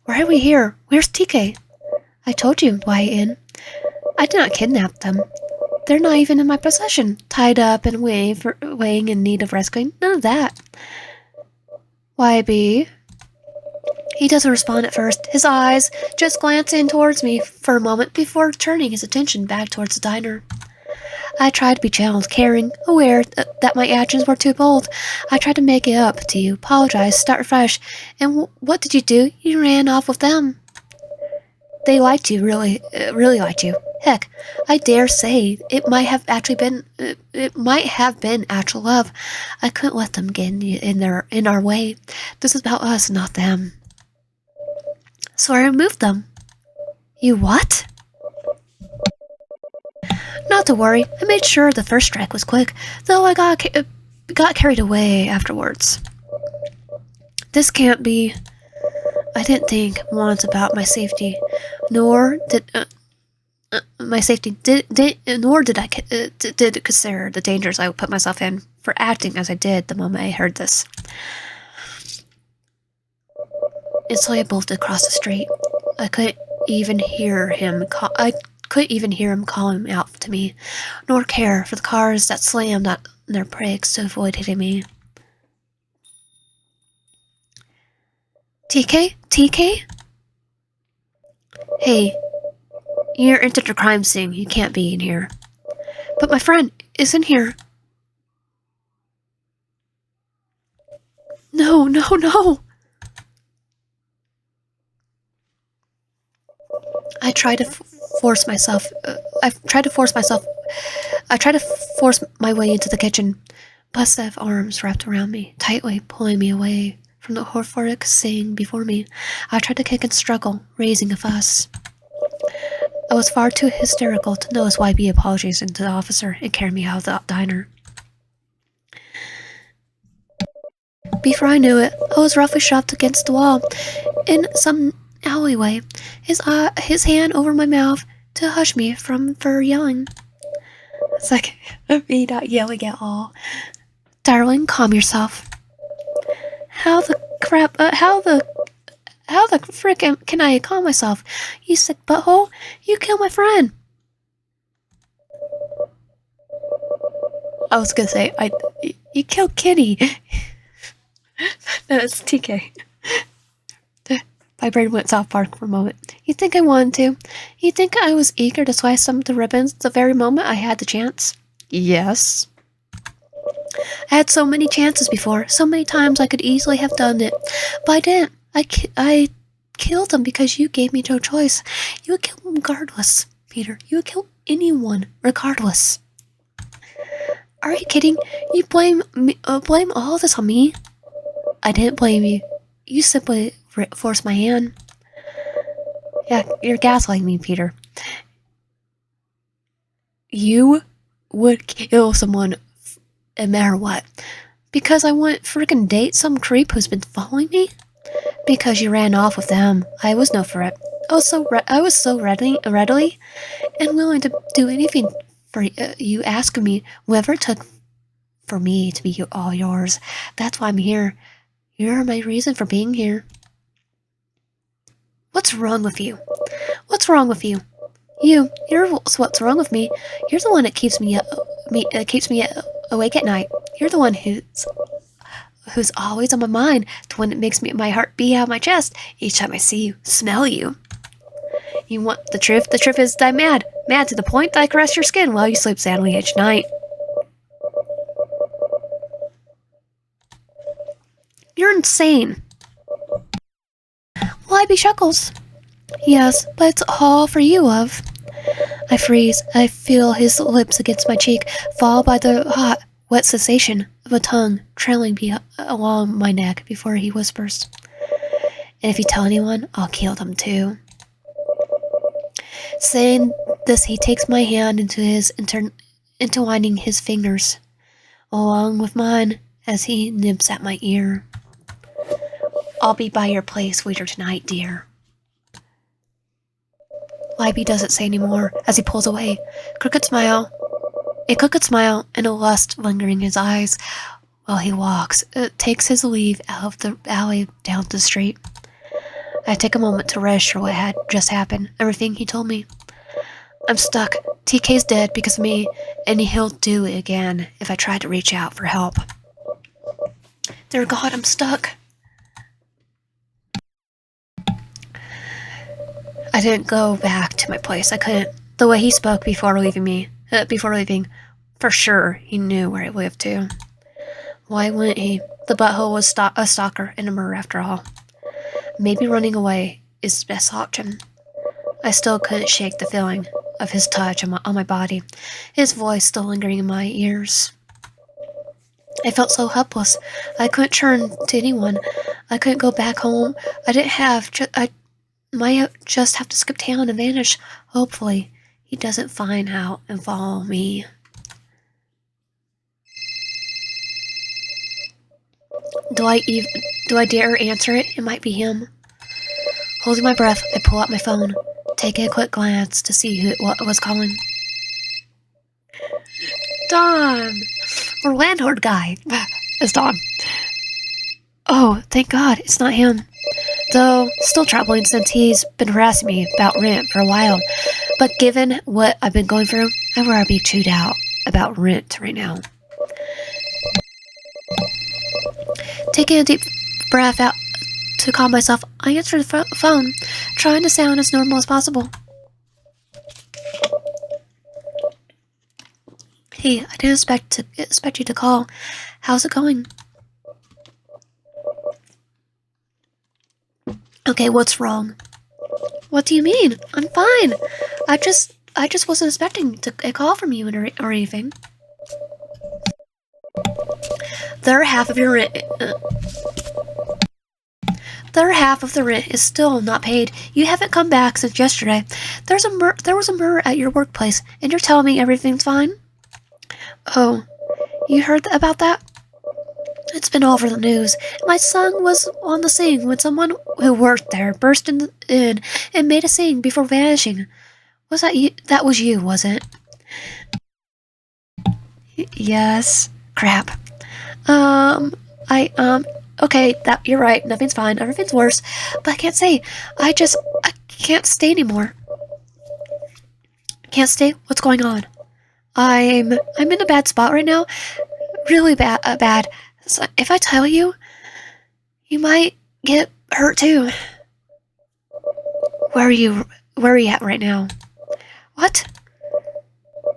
Why are we here? Where's TK? I told you, YN. I did not kidnap them. They're not even in my possession, tied up and weighing in need of rescuing. None of that. YB? He doesn't respond at first, his eyes just glancing towards me for a moment before turning his attention back towards the diner. I tried to be gentle, caring, aware that my actions were too bold. I tried to make it up to you, apologize, start fresh, and what did you do? You ran off with them. They liked you, really liked you. Heck, I dare say it might have been actual love. I couldn't let them get in our way. This is about us, not them. So I removed them. You what? Not to worry, I made sure the first strike was quick, though I got carried away afterwards. This can't be. I didn't think once about my safety, nor did I consider the dangers I would put myself in for acting as I did the moment I heard this. Instantly, I bolted across the street. I couldn't even hear him calling out to me, nor care for the cars that slammed on their brakes to avoid hitting me. TK? TK? Hey, you're entered a crime scene. You can't be in here. But my friend is in here. No, no, no! I tried to force my way into the kitchen. Possessive arms wrapped around me, tightly pulling me away from the horrific scene before me. I tried to kick and struggle, raising a fuss. I was far too hysterical to notice YB apologizing to the officer and carried me out of the diner. Before I knew it, I was roughly shoved against the wall in some alleyway, his hand over my mouth to hush me for yelling. It's like me not yelling at all. Darling, calm yourself. How the frick can I calm myself? You sick butthole! You killed my friend! I was gonna say, you killed Kitty. That's TK. My brain went South Park for a moment. You think I wanted to? You think I was eager to slice some of the ribbons the very moment I had the chance? Yes. I had so many chances before, so many times I could easily have done it, but I didn't. I killed them because you gave me no choice. You would kill them regardless, Peter. You would kill anyone regardless. Are you kidding? You blame all this on me? I didn't blame you. You simply forced my hand. Yeah, you're gaslighting me, Peter. You would kill someone no matter what. Because I want freaking date some creep who's been following me? Because you ran off with them. I was no threat. I was so readily and willing to do anything for you asking me, whatever it took for me to be all yours. That's why I'm here. You're my reason for being here. What's wrong with you? What's wrong with you? You're what's wrong with me. You're the one that keeps me awake at night. You're the one who's always on my mind. The one that makes my heart beat out of my chest each time I see you, smell you. You want the truth? The truth is that I'm mad to the point that I caress your skin while you sleep soundly each night. You're insane. Why be Shuckles? Yes, but it's all for you, love. I freeze. I feel his lips against my cheek, followed by the hot, wet sensation of a tongue trailing along my neck before he whispers, "And if you tell anyone, I'll kill them too." Saying this, he takes my hand intertwining his fingers, along with mine, as he nips at my ear. I'll be by your place later tonight, dear. Libby doesn't say any more as he pulls away. A crooked smile and a lust lingering in his eyes while he walks, takes his leave out of the alley down the street. I take a moment to register what had just happened, everything he told me. I'm stuck. TK's dead because of me, and he'll do it again if I try to reach out for help. Dear God, I'm stuck. I didn't go back to my place. I couldn't. The way he spoke before leaving, for sure he knew where I lived too. Why wouldn't he? The butthole was a stalker and a murderer after all. Maybe running away is the best option. I still couldn't shake the feeling of his touch on my body, his voice still lingering in my ears. I felt so helpless. I couldn't turn to anyone. I couldn't go back home. I might just have to skip town and vanish. Hopefully, he doesn't find out and follow me. Do I dare answer it? It might be him. Holding my breath, I pull out my phone, taking a quick glance to see what was calling. Don! Or landlord guy. It's Don. Oh, thank God, it's not him. Though, still troubling since he's been harassing me about rent for a while. But given what I've been going through, I'd rather be chewed out about rent right now. Taking a deep breath out to calm myself, I answered the phone, trying to sound as normal as possible. Hey, I didn't expect you to call. How's it going? Okay, what's wrong? What do you mean? I'm fine. I just wasn't expecting a call from you or anything. They're half of your rent. The other half of the rent is still not paid. You haven't come back since yesterday. There was a murder at your workplace, and you're telling me everything's fine? Oh, you heard about that? It's been all over the news. My son was on the scene when someone who worked there burst in and made a scene before vanishing. Was that you? That was you, wasn't it? Yes. Crap. Okay, you're right. Nothing's fine. Everything's worse. But I can't say. I can't stay anymore. Can't stay? What's going on? I'm in a bad spot right now. Really bad. So if I tell you, you might get hurt too. Where are you at right now? What?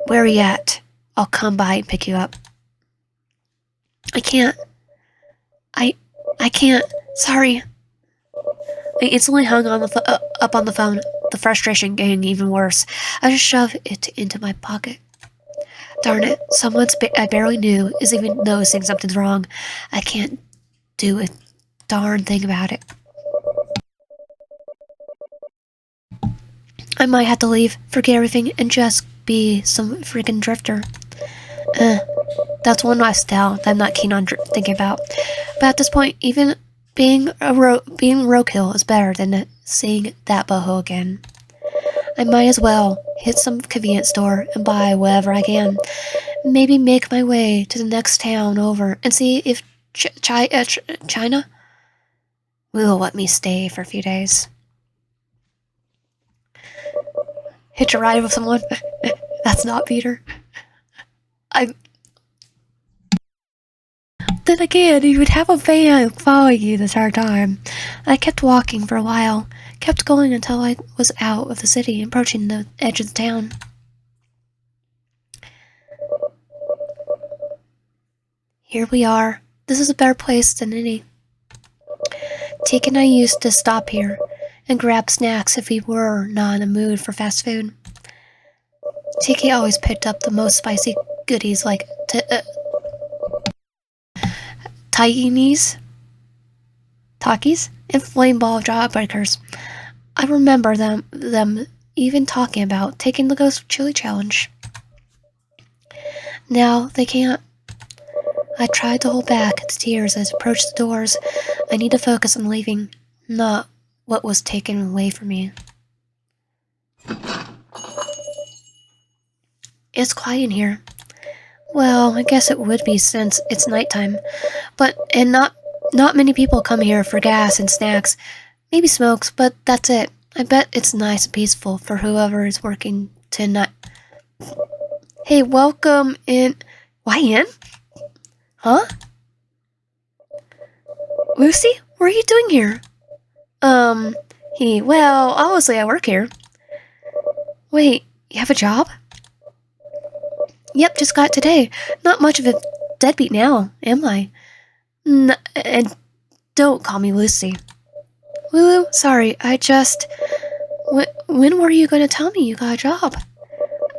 Where are you at? I'll come by and pick you up. I can't. I can't. Sorry. I instantly hung on up on the phone, the frustration getting even worse. I just shoved it into my pocket. Darn it, someone I barely knew is even noticing something's wrong. I can't do a darn thing about it. I might have to leave, forget everything, and just be some freaking drifter. That's one lifestyle that I'm not keen on thinking about. But at this point, even being roadkill is better than seeing that boho again. I might as well hit some convenience store and buy whatever I can. Maybe make my way to the next town over and see if China will let me stay for a few days. Hitch a ride with someone? That's not Peter. Then again, you would have a van following you this entire time. I kept walking for a while, kept going until I was out of the city, approaching the edge of the town. Here we are. This is a better place than any. Teak and I used to stop here and grab snacks if we were not in the mood for fast food. Tiki always picked up the most spicy goodies like Takis, and flame ball jawbreakers. I remember them even talking about taking the ghost chili challenge. Now they can't. I tried to hold back the tears as I approached the doors. I need to focus on leaving, not what was taken away from me. It's quiet in here. Well, I guess it would be since it's nighttime. And not many people come here for gas and snacks. Maybe smokes, but that's it. I bet it's nice and peaceful for whoever is working tonight. Hey, welcome in. Why in? Huh? Lucy, what are you doing here? Well, obviously I work here. Wait, you have a job? Yep, just got it today. Not much of a deadbeat now, am I? And don't call me Lucy. Lulu, sorry, I just... When were you going to tell me you got a job?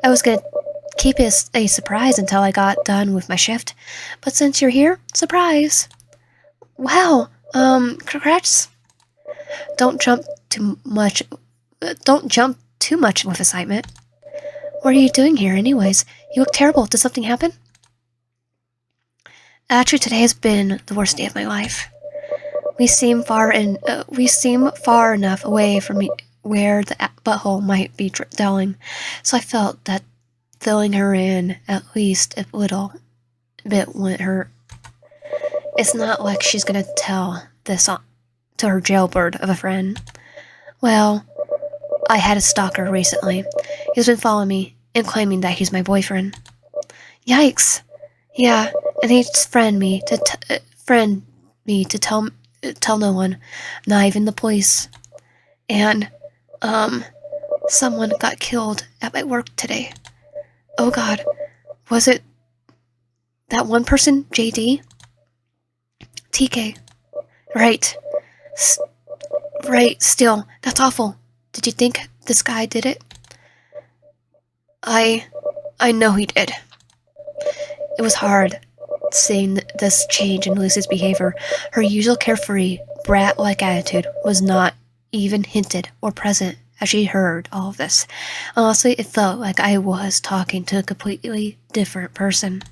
I was going to keep it a surprise until I got done with my shift. But since you're here, surprise. Wow, congrats. Don't jump too much with excitement. What are you doing here anyways? You look terrible. Did something happen? Actually, today has been the worst day of my life. We seem far enough away from where the butthole might be dwelling, so I felt that filling her in at least a little bit wouldn't hurt. It's not like she's gonna tell this to her jailbird of a friend. Well, I had a stalker recently. He's been following me and claiming that he's my boyfriend. Yikes! Yeah, and he's friend me to tell no one, not even the police. And someone got killed at my work today. Oh God, was it that one person, JD? TK. Right. Right, still, that's awful. Did you think this guy did it? I know he did. It was hard seeing this change in Lucy's behavior. Her usual carefree, brat-like attitude was not even hinted or present as she heard all of this. Honestly, it felt like I was talking to a completely different person.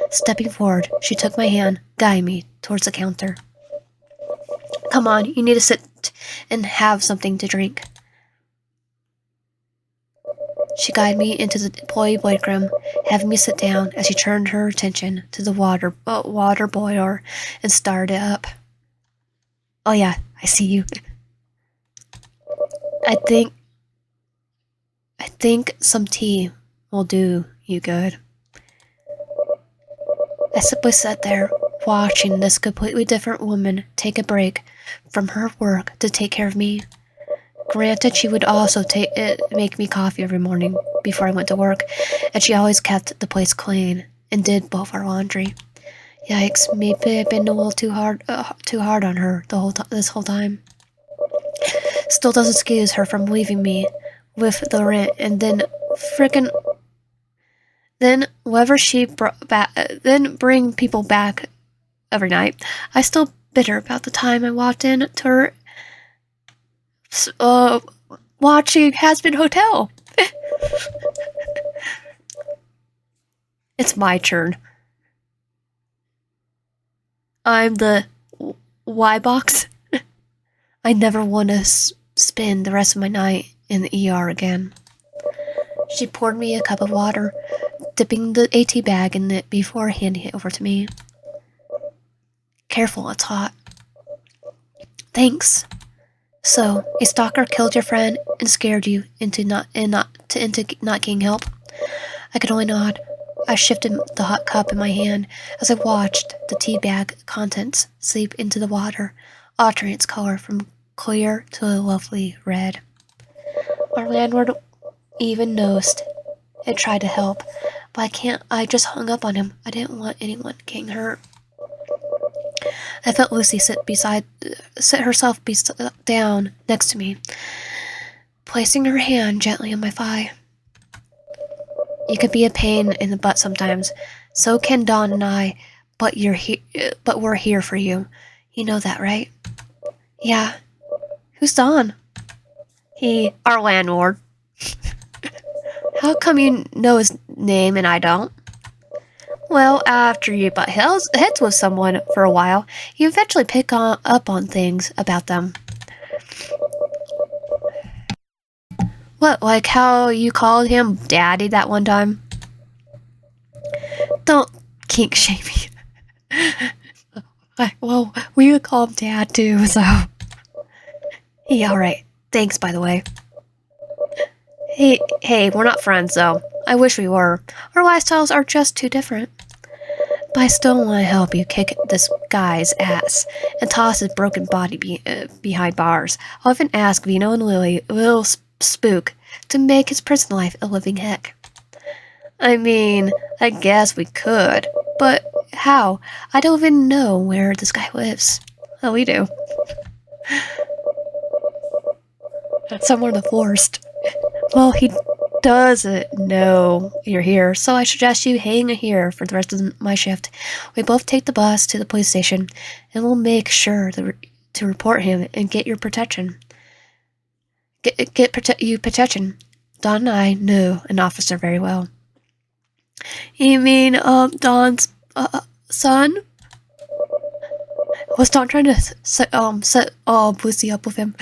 Stepping forward, she took my hand, guiding me towards the counter. Come on, you need to sit and have something to drink. She guided me into the employee break room, having me sit down as she turned her attention to the water boiler and started it up. Oh yeah, I see you. I think some tea will do you good. I simply sat there, watching this completely different woman take a break from her work to take care of me. Granted, she would also make me coffee every morning before I went to work, and she always kept the place clean and did both our laundry. Yikes, maybe I've been a little too hard on her this whole time. Still doesn't excuse her from leaving me with the rent, and then whenever she brought back, then bring people back every night. I still bitter about the time I walked in to her watching Has-Been Hotel. It's my turn. I'm the Y box. I never want to spend the rest of my night in the ER again. She poured me a cup of water, dipping the AT bag in it before handing it over to me. Careful, it's hot. Thanks. So, a stalker killed your friend and scared you into not getting help? I could only nod. I shifted the hot cup in my hand as I watched the tea bag contents seep into the water, altering its color from clear to a lovely red. Our landlord even noticed and tried to help, but I just hung up on him. I didn't want anyone getting hurt. I felt Lucy sit herself down next to me, placing her hand gently on my thigh. You can be a pain in the butt sometimes. So can Dawn and I, but we're here for you. You know that, right? Yeah. Who's Dawn? Our landlord. How come you know his name and I don't? Well, after you butt heads with someone for a while, you eventually pick up on things about them. What, like how you called him Daddy that one time? Don't kink shame me. Well, we would call him Dad too, so... Yeah, alright. Thanks, by the way. Hey, we're not friends, though. I wish we were. Our lifestyles are just too different. But I still want to help you kick this guy's ass and toss his broken body behind bars. I'll even ask Vino and Lil Spook to make his prison life a living heck. I mean, I guess we could, but how? I don't even know where this guy lives. Oh, we do. Somewhere in the forest. Well, he doesn't know you're here, so I suggest you hang here for the rest of my shift. We both take the bus to the police station, and we'll make sure to report him and get your protection. Get you protection. Don and I know an officer very well. You mean, Don's, son? Was Don trying to set Lucy up with him?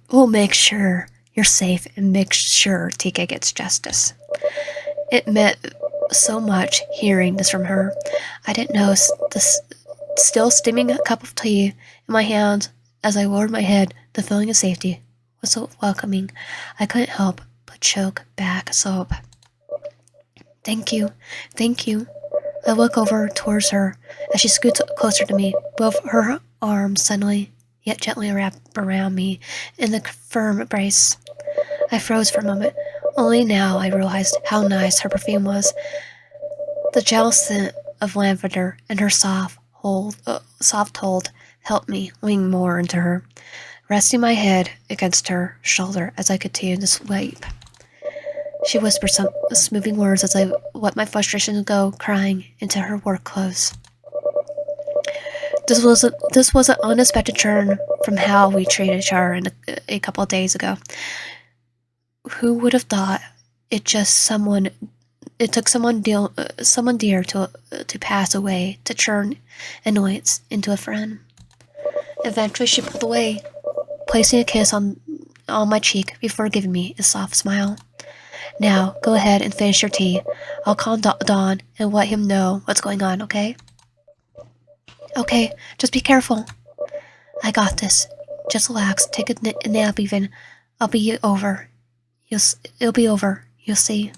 We'll make sure you're safe and make sure TK gets justice. It meant so much hearing this from her. I didn't know this still steaming cup of tea in my hand as I lowered my head. The feeling of safety was so welcoming. I couldn't help but choke back a sob. Thank you. I look over towards her as she scoots closer to me, both her arms suddenly yet gently wrap around me in the firm embrace. I froze for a moment. Only now I realized how nice her perfume was. The gentle scent of lavender and her soft hold helped me lean more into her, resting my head against her shoulder as I continued to sweep. She whispered some smoothing words as I let my frustration go, crying into her work clothes. This was an unexpected turn from how we treated each other a couple of days ago. Who would have thought it took someone dear to pass away to turn annoyance into a friend. Eventually, she pulled away, placing a kiss on my cheek before giving me a soft smile. Now, go ahead and finish your tea. I'll call Don and let him know what's going on, okay? Okay, just be careful. I got this. Just relax, take a nap even. It'll be over. You'll see.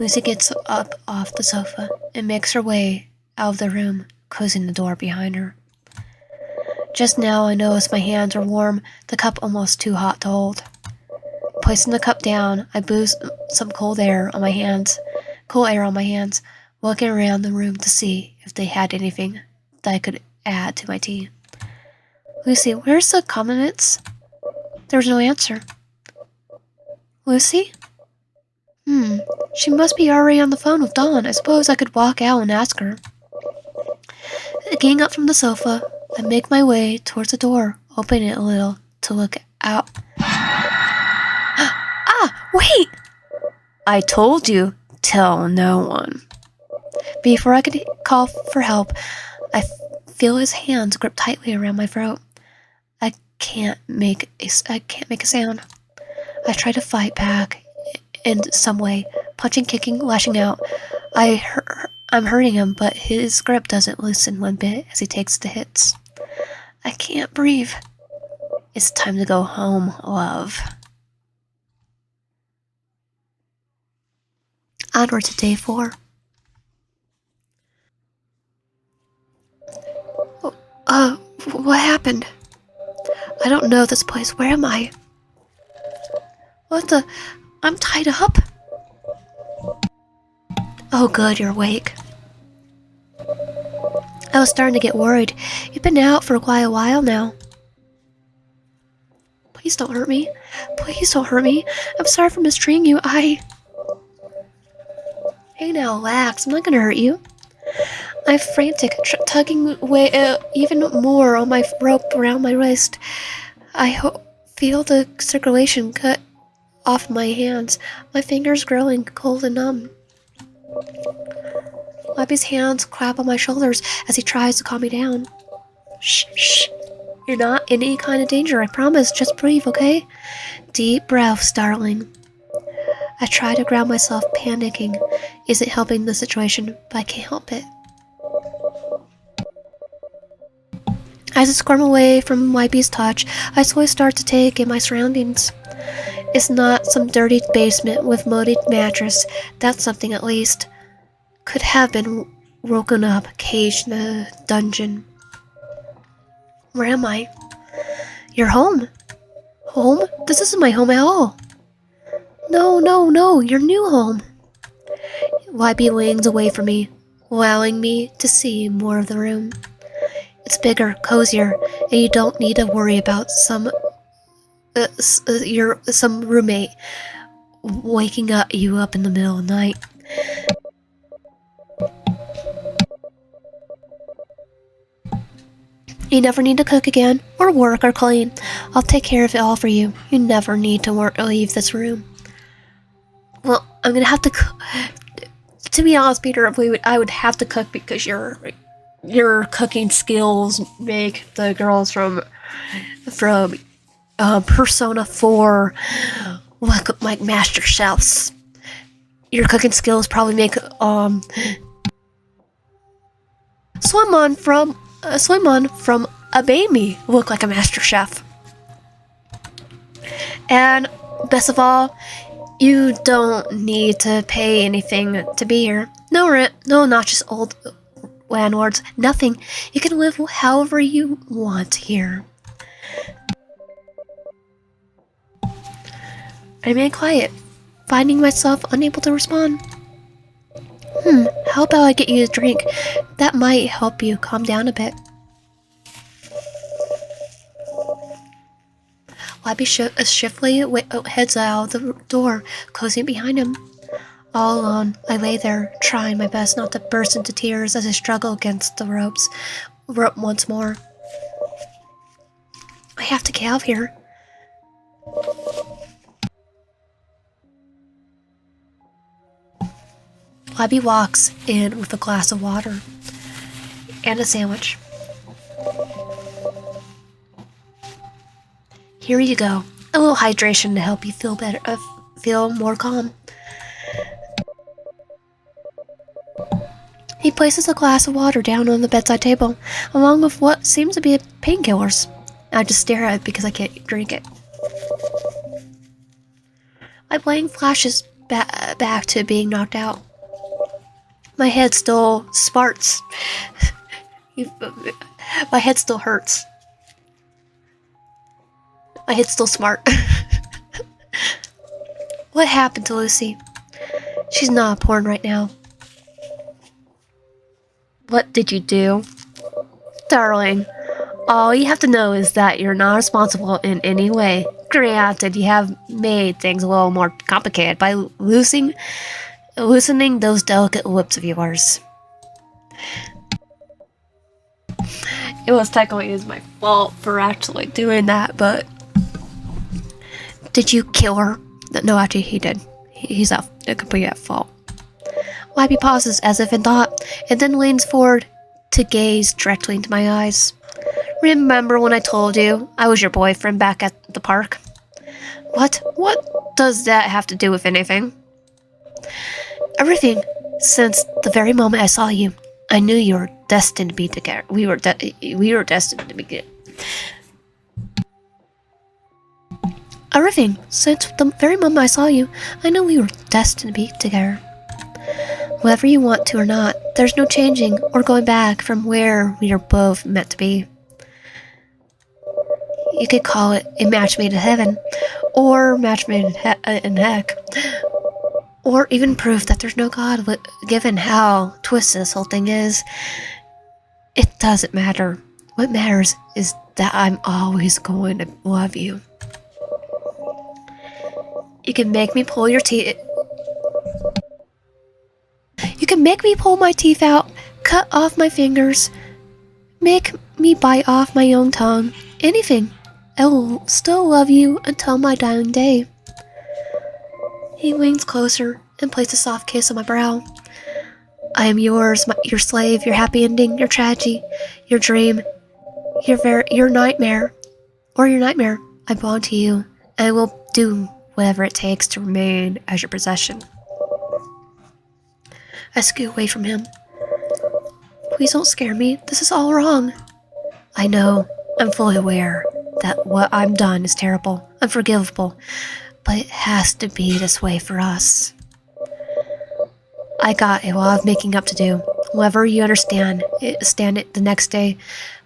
Lucy gets up off the sofa and makes her way out of the room, closing the door behind her. Just now I noticed my hands were warm, the cup almost too hot to hold. Placing the cup down, I blew some cold air on my hands, looking around the room to see if they had anything that I could add to my tea. Lucy, where's the condiments? There was no answer. Lucy? She must be already on the phone with Dawn. I suppose I could walk out and ask her. Getting up from the sofa, I make my way towards the door, opening it a little to look out. Wait! I told you, tell no one. Before I could call for help, I feel his hands grip tightly around my throat. I can't make a sound. I try to fight back in some way, punching, kicking, lashing out. I'm hurting him, but his grip doesn't loosen one bit as he takes the hits. I can't breathe. It's time to go home, love. Onward to day 4. What happened? I don't know this place. Where am I? What the? I'm tied up? Oh good, you're awake. I was starting to get worried. You've been out for quite a while now. Please don't hurt me. Please don't hurt me. I'm sorry for mistreating you. Hey now, relax. I'm not gonna hurt you. I'm frantic, tugging away even more on my rope around my wrist. I feel the circulation cut off my hands, my fingers growing cold and numb. Webby's hands clap on my shoulders as he tries to calm me down. Shh. You're not in any kind of danger, I promise. Just breathe, okay? Deep breaths, darling. I try to ground myself, panicking isn't helping the situation, but I can't help it. As I squirm away from Wipey's touch, I slowly start to take in my surroundings. It's not some dirty basement with molded mattress. That's something at least. Could have been woken up, caged in a dungeon. Where am I? You're home. Home? This isn't my home at all. No, your new home. Wipey leans away from me, allowing me to see more of the room. It's bigger, cozier, and you don't need to worry about some roommate waking you up in the middle of the night. You never need to cook again, or work, or clean. I'll take care of it all for you. You never need to leave this room. Well, I'm gonna have to to be honest, Peter, I would have to cook because your cooking skills make the girls from Persona 4 look like master chefs. Your cooking skills probably make Suleiman from Abami look like a master chef. And best of all, you don't need to pay anything to be here. No rent, no not just old landlords, nothing. You can live however you want here. I remain quiet, finding myself unable to respond. How about I get you a drink? That might help you calm down a bit. Wabby swiftly heads out the door, closing behind him. All alone, I lay there, trying my best not to burst into tears as I struggle against the rope once more. I have to get out of here. Abby walks in with a glass of water and a sandwich. Here you go. A little hydration to help you feel better, feel more calm. He places a glass of water down on the bedside table, along with what seems to be painkillers. I just stare at it because I can't drink it. My brain flashes back to being knocked out. My head still smarts. My head still hurts. My head's still smart. What happened to Lucy? She's not porn right now. What did you do? Darling, all you have to know is that you're not responsible in any way. Granted, you have made things a little more complicated by loosening those delicate lips of yours. It was technically my fault for actually doing that, but... Did you kill her? No, actually, he did. He's completely at fault. Wybie pauses as if in thought, and then leans forward to gaze directly into my eyes. Remember when I told you I was your boyfriend back at the park? What? What does that have to do with anything? Everything. Since the very moment I saw you, I knew you were destined to be together. We were destined to be good. Everything. Since the very moment I saw you, I knew we were destined to be together. Whether you want to or not, there's no changing or going back from where we are both meant to be. You could call it a match made in heaven, or match made in heck, or even proof that there's no God, given how twisted this whole thing is. It doesn't matter. What matters is that I'm always going to love you. You can make me pull your teeth. You can make me pull my teeth out, cut off my fingers, make me bite off my own tongue. Anything. I will still love you until my dying day. He leans closer and places a soft kiss on my brow. I am yours, your slave, your happy ending, your tragedy, your dream, your nightmare, or your nightmare. I belong to you, and I will do whatever it takes to remain as your possession. I scoot away from him. Please don't scare me. This is all wrong. I know. I'm fully aware that what I've done is terrible, unforgivable, but it has to be this way for us. I got a lot of making up to do. Whoever you stand it the next day,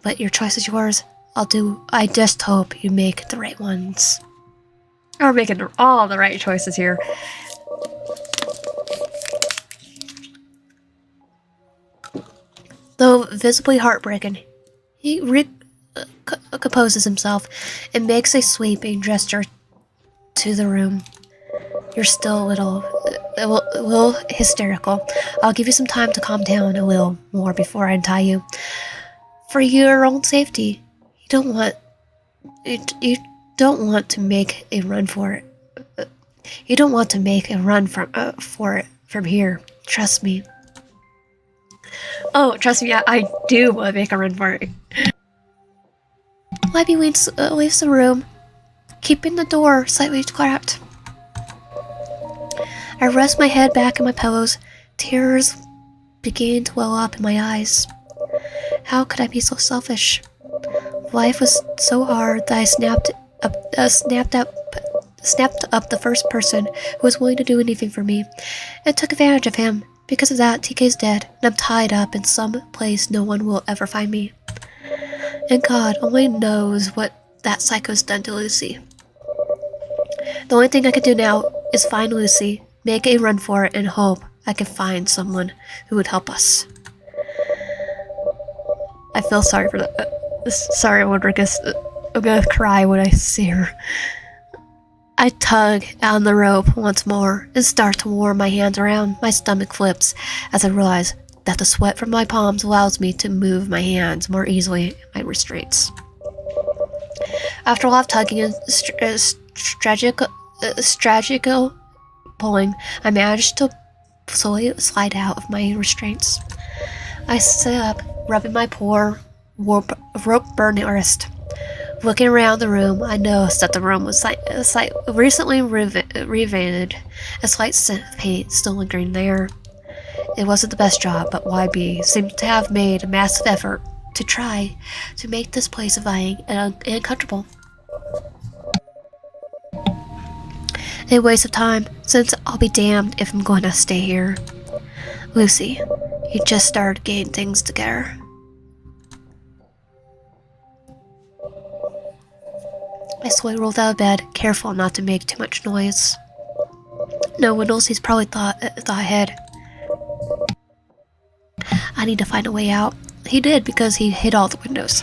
but your choice is yours. I just hope you make the right ones. We're making all the right choices here. Though visibly heartbroken, he composes himself and makes a sweeping gesture to the room. You're still a little hysterical. I'll give you some time to calm down a little more before I untie you. For your own safety, you don't want to make a run for it. You don't want to make a run for it from here. Trust me. Oh, trust me, I do want to make a run for it. Libby leaves the room, keeping the door slightly cracked. I rest my head back in my pillows. Tears begin to well up in my eyes. How could I be so selfish? Life was so hard that I snapped up the first person who was willing to do anything for me, and took advantage of him. Because of that, TK's dead, and I'm tied up in some place no one will ever find me. And God only knows what that psycho's done to Lucy. The only thing I can do now is find Lucy, make a run for it, and hope I can find someone who would help us. I feel sorry for that. Sorry, Rodriguez. I'm gonna cry when I see her. I tug on the rope once more and start to warm my hands around. My stomach flips as I realize that the sweat from my palms allows me to move my hands more easily in my restraints. After a lot of tugging and strategical pulling, I managed to slowly slide out of my restraints. I sit up, rubbing my poor rope-burned wrist. Looking around the room, I noticed that the room was recently repainted, a slight scent of paint still lingering there. It wasn't the best job, but YB seemed to have made a massive effort to try to make this place inviting and comfortable. A waste of time, since I'll be damned if I'm going to stay here. Lucy, you just started getting things together. I slowly rolled out of bed, careful not to make too much noise. No one knows, he's probably thought ahead. I need to find a way out. He did, because he hid all the windows.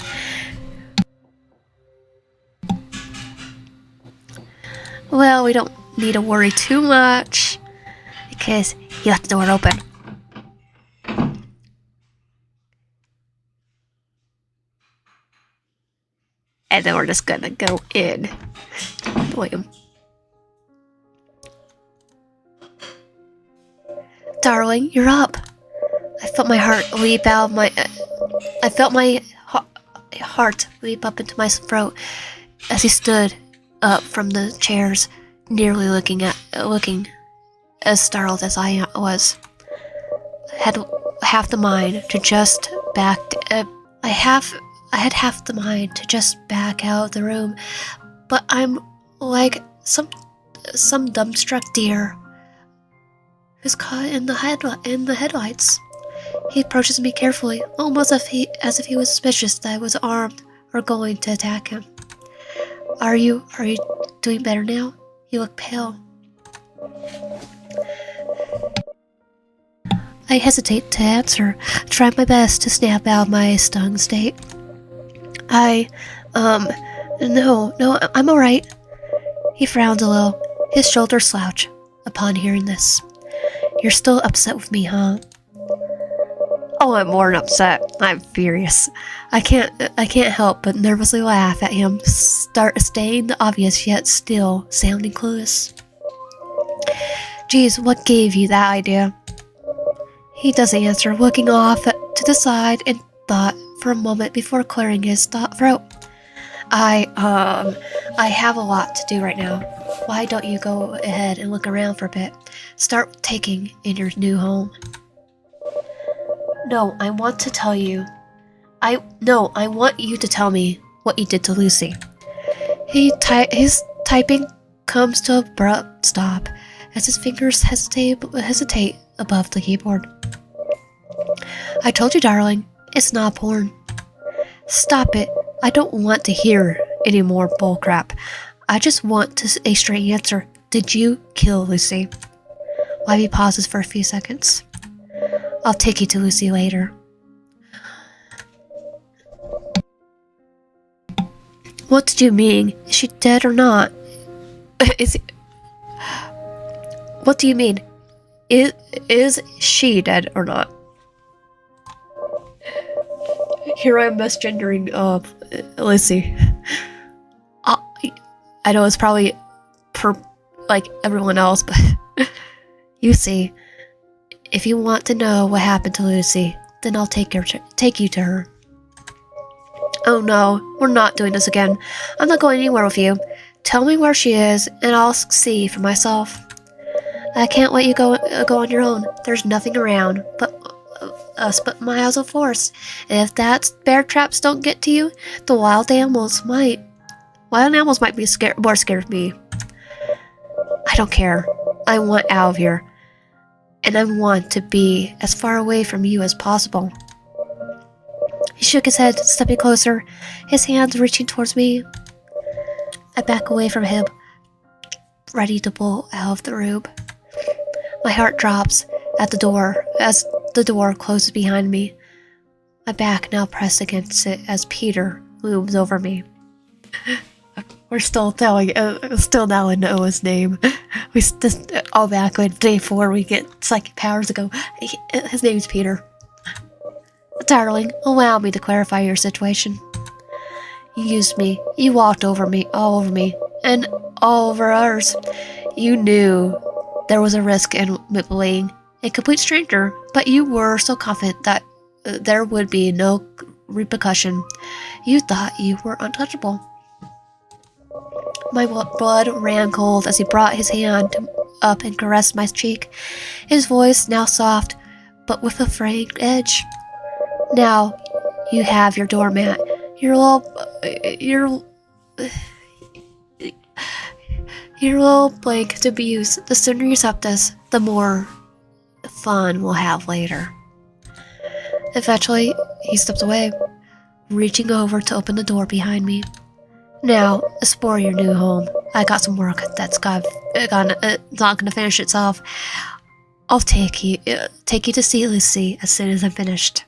Well, we don't need to worry too much, because he left the door open. And then we're just gonna go in. William. Darling, you're up. I felt my heart leap out of my... I felt my heart leap up into my throat as he stood up from the chairs, nearly looking as startled as I was. I had half the mind to just back... I had half the mind to just back out of the room, but I'm like some dumbstruck deer who's caught in the headlights. He approaches me carefully, almost as if he was suspicious that I was armed or going to attack him. Are you doing better now? You look pale. I hesitate to answer, trying my best to snap out of my stung state. No, I'm alright. He frowns a little, his shoulders slouch upon hearing this. You're still upset with me, huh? Oh, I'm more than upset. I'm furious. I can't help but nervously laugh at him, stating the obvious yet still sounding clueless. Geez, what gave you that idea? He doesn't answer, looking off to the side in thought for a moment before clearing his throat. I have a lot to do right now. Why don't you go ahead and look around for a bit? Start taking in your new home. No, I want to tell you. I want you to tell me what you did to Lucy. His typing comes to an abrupt stop as his fingers hesitate above the keyboard. I told you, darling, it's not porn. Stop it. I don't want to hear any more bullcrap. I just want a straight answer. Did you kill Lucy? Wybie pauses for a few seconds. I'll take you to Lucy later. What did you mean? Is she dead or not? What do you mean? Is she dead or not? Here I am misgendering Lucy. I know it's probably like everyone else, but you see, if you want to know what happened to Lucy, then I'll take you to her. Oh no, we're not doing this again. I'm not going anywhere with you. Tell me where she is, and I'll see for myself. I can't let you go on your own. There's nothing around but miles of forest, and if that bear traps don't get to you, the wild animals might. Wild animals might be more scared of me. I don't care. I want out of here, and I want to be as far away from you as possible. He shook his head, stepping closer, his hands reaching towards me. I back away from him, ready to pull out of the room. My heart drops at the door as the door closes behind me. My back now pressed against it as Peter looms over me. We're still still now in Noah's name. We just all back on day 4 we get psychic powers to go. His name's Peter. Darling, allow me to clarify your situation. You used me. You walked over me, all over me, and all over ours. You knew there was a risk in bullying a complete stranger, but you were so confident that there would be no repercussion. You thought you were untouchable. My blood ran cold as he brought his hand up and caressed my cheek, his voice now soft, but with a frank edge. Now, you have your doormat. Your little blanket to abuse. The sooner you accept this, the more fun we'll have later. Eventually, he stepped away, reaching over to open the door behind me. Now, explore your new home. I got some work that's not gonna finish itself. I'll take you to see Lucy as soon as I'm finished.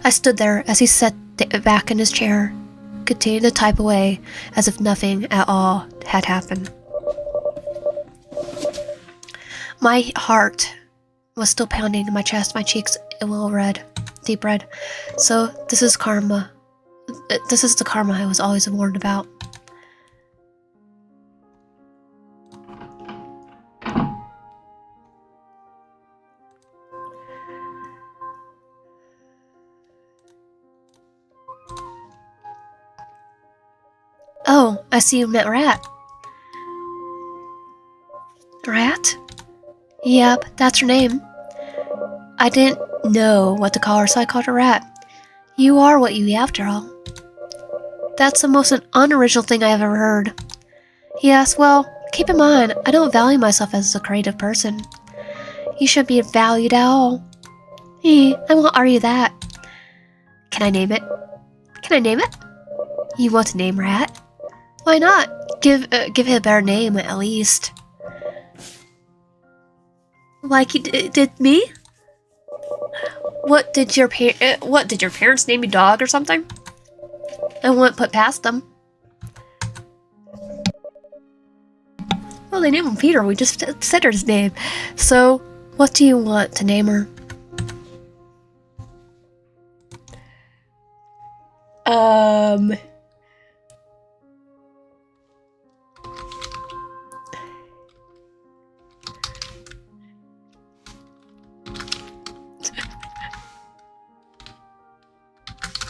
I stood there as he sat back in his chair, continuing to type away as if nothing at all had happened. My heart was still pounding in my chest, my cheeks a little red, deep red. So this is karma. This is the karma I was always warned about. Oh, I see you met Rat. Rat? Yep, that's her name. I didn't know what to call her, so I called her Rat. You are what you eat after all. That's the most unoriginal thing I've ever heard. Yes, well, keep in mind, I don't value myself as a creative person. You shouldn't be valued at all. I won't argue that. Can I name it? Can I name it? You want to name Rat? Why not? Give it a better name, at least. Like you did me? What did your parents name you, dog or something? I wouldn't put past them. Well, they named him Peter. We just said his name. So, what do you want to name her?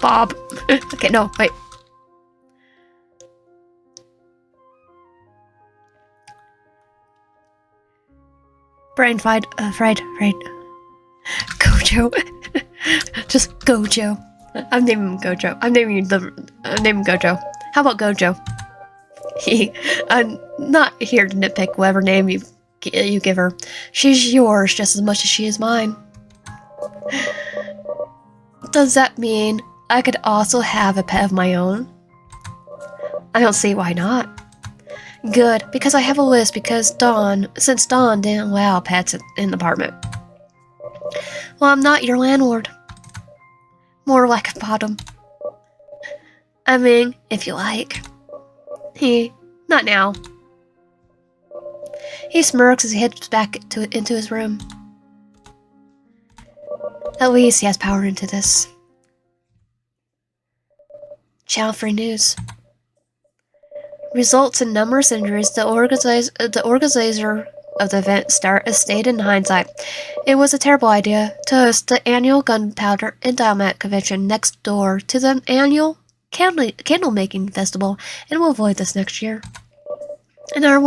Bob. Okay, no, wait. Brain fried. Gojo. Just Gojo. I'm naming him Gojo. I'm naming Gojo. How about Gojo? I'm not here to nitpick whatever name you give her. She's yours just as much as she is mine. Does that mean I could also have a pet of my own? I don't see why not. Good, because I have a list since Dawn didn't allow pets in the apartment. Well, I'm not your landlord. More like a bottom. I mean, if you like. Not now. He smirks as he heads back into his room. At least he has power into this. Channel 3 News. Results in numerous injuries. The organizer of the event stated in hindsight, it was a terrible idea to host the annual Gunpowder and Dynamite convention next door to the annual candle making festival, and we'll avoid this next year. In our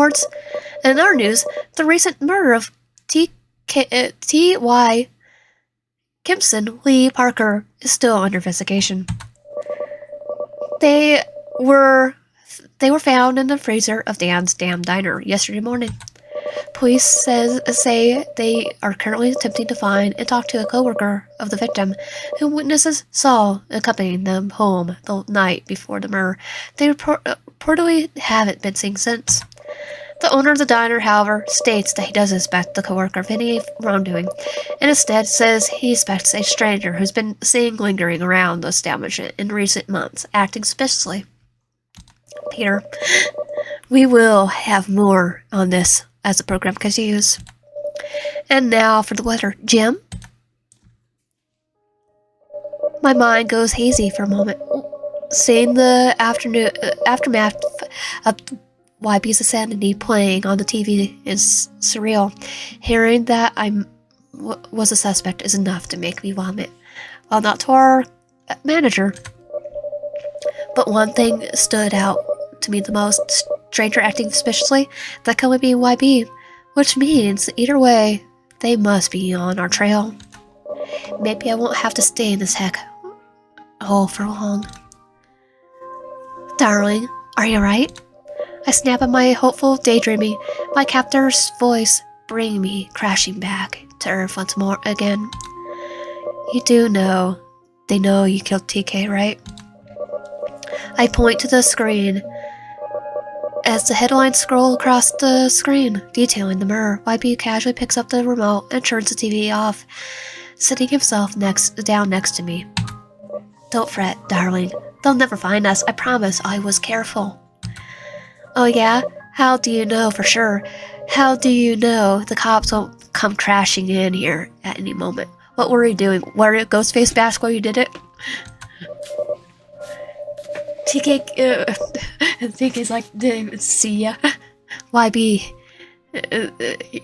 news, the recent murder of T.Y. Kimpson Lee Parker is still under investigation. They were found in the freezer of Dan's Dam Diner yesterday morning. Police say they are currently attempting to find and talk to a coworker of the victim, whom witnesses saw accompanying them home the night before the murder. They reportedly haven't been seen since. The owner of the diner, however, states that he doesn't suspect the coworker of any wrongdoing, and instead says he suspects a stranger who's been seen lingering around the establishment in recent months, acting suspiciously. Peter, we will have more on this as the program continues. And now for the weather. Jim? My mind goes hazy for a moment. Seeing the aftermath of YB's insanity playing on the TV is surreal. Hearing that I was a suspect is enough to make me vomit. Well, not to our manager. But one thing stood out to me the most. Stranger acting suspiciously. That could only be YB. Which means, either way, they must be on our trail. Maybe I won't have to stay in this heck hole for long. Darling, are you right? I snap at my hopeful daydreaming, my captor's voice bringing me crashing back to earth once more again. You do know, they know you killed TK, right? I point to the screen. As the headlines scroll across the screen, detailing the murder, YB casually picks up the remote and turns the TV off, sitting himself down next to me. Don't fret, darling. They'll never find us. I promise I was careful. Oh yeah? How do you know for sure? How do you know the cops won't come crashing in here at any moment? What were you doing? Wear a ghost face mask while you did it? TK's like, didn't see ya. YB,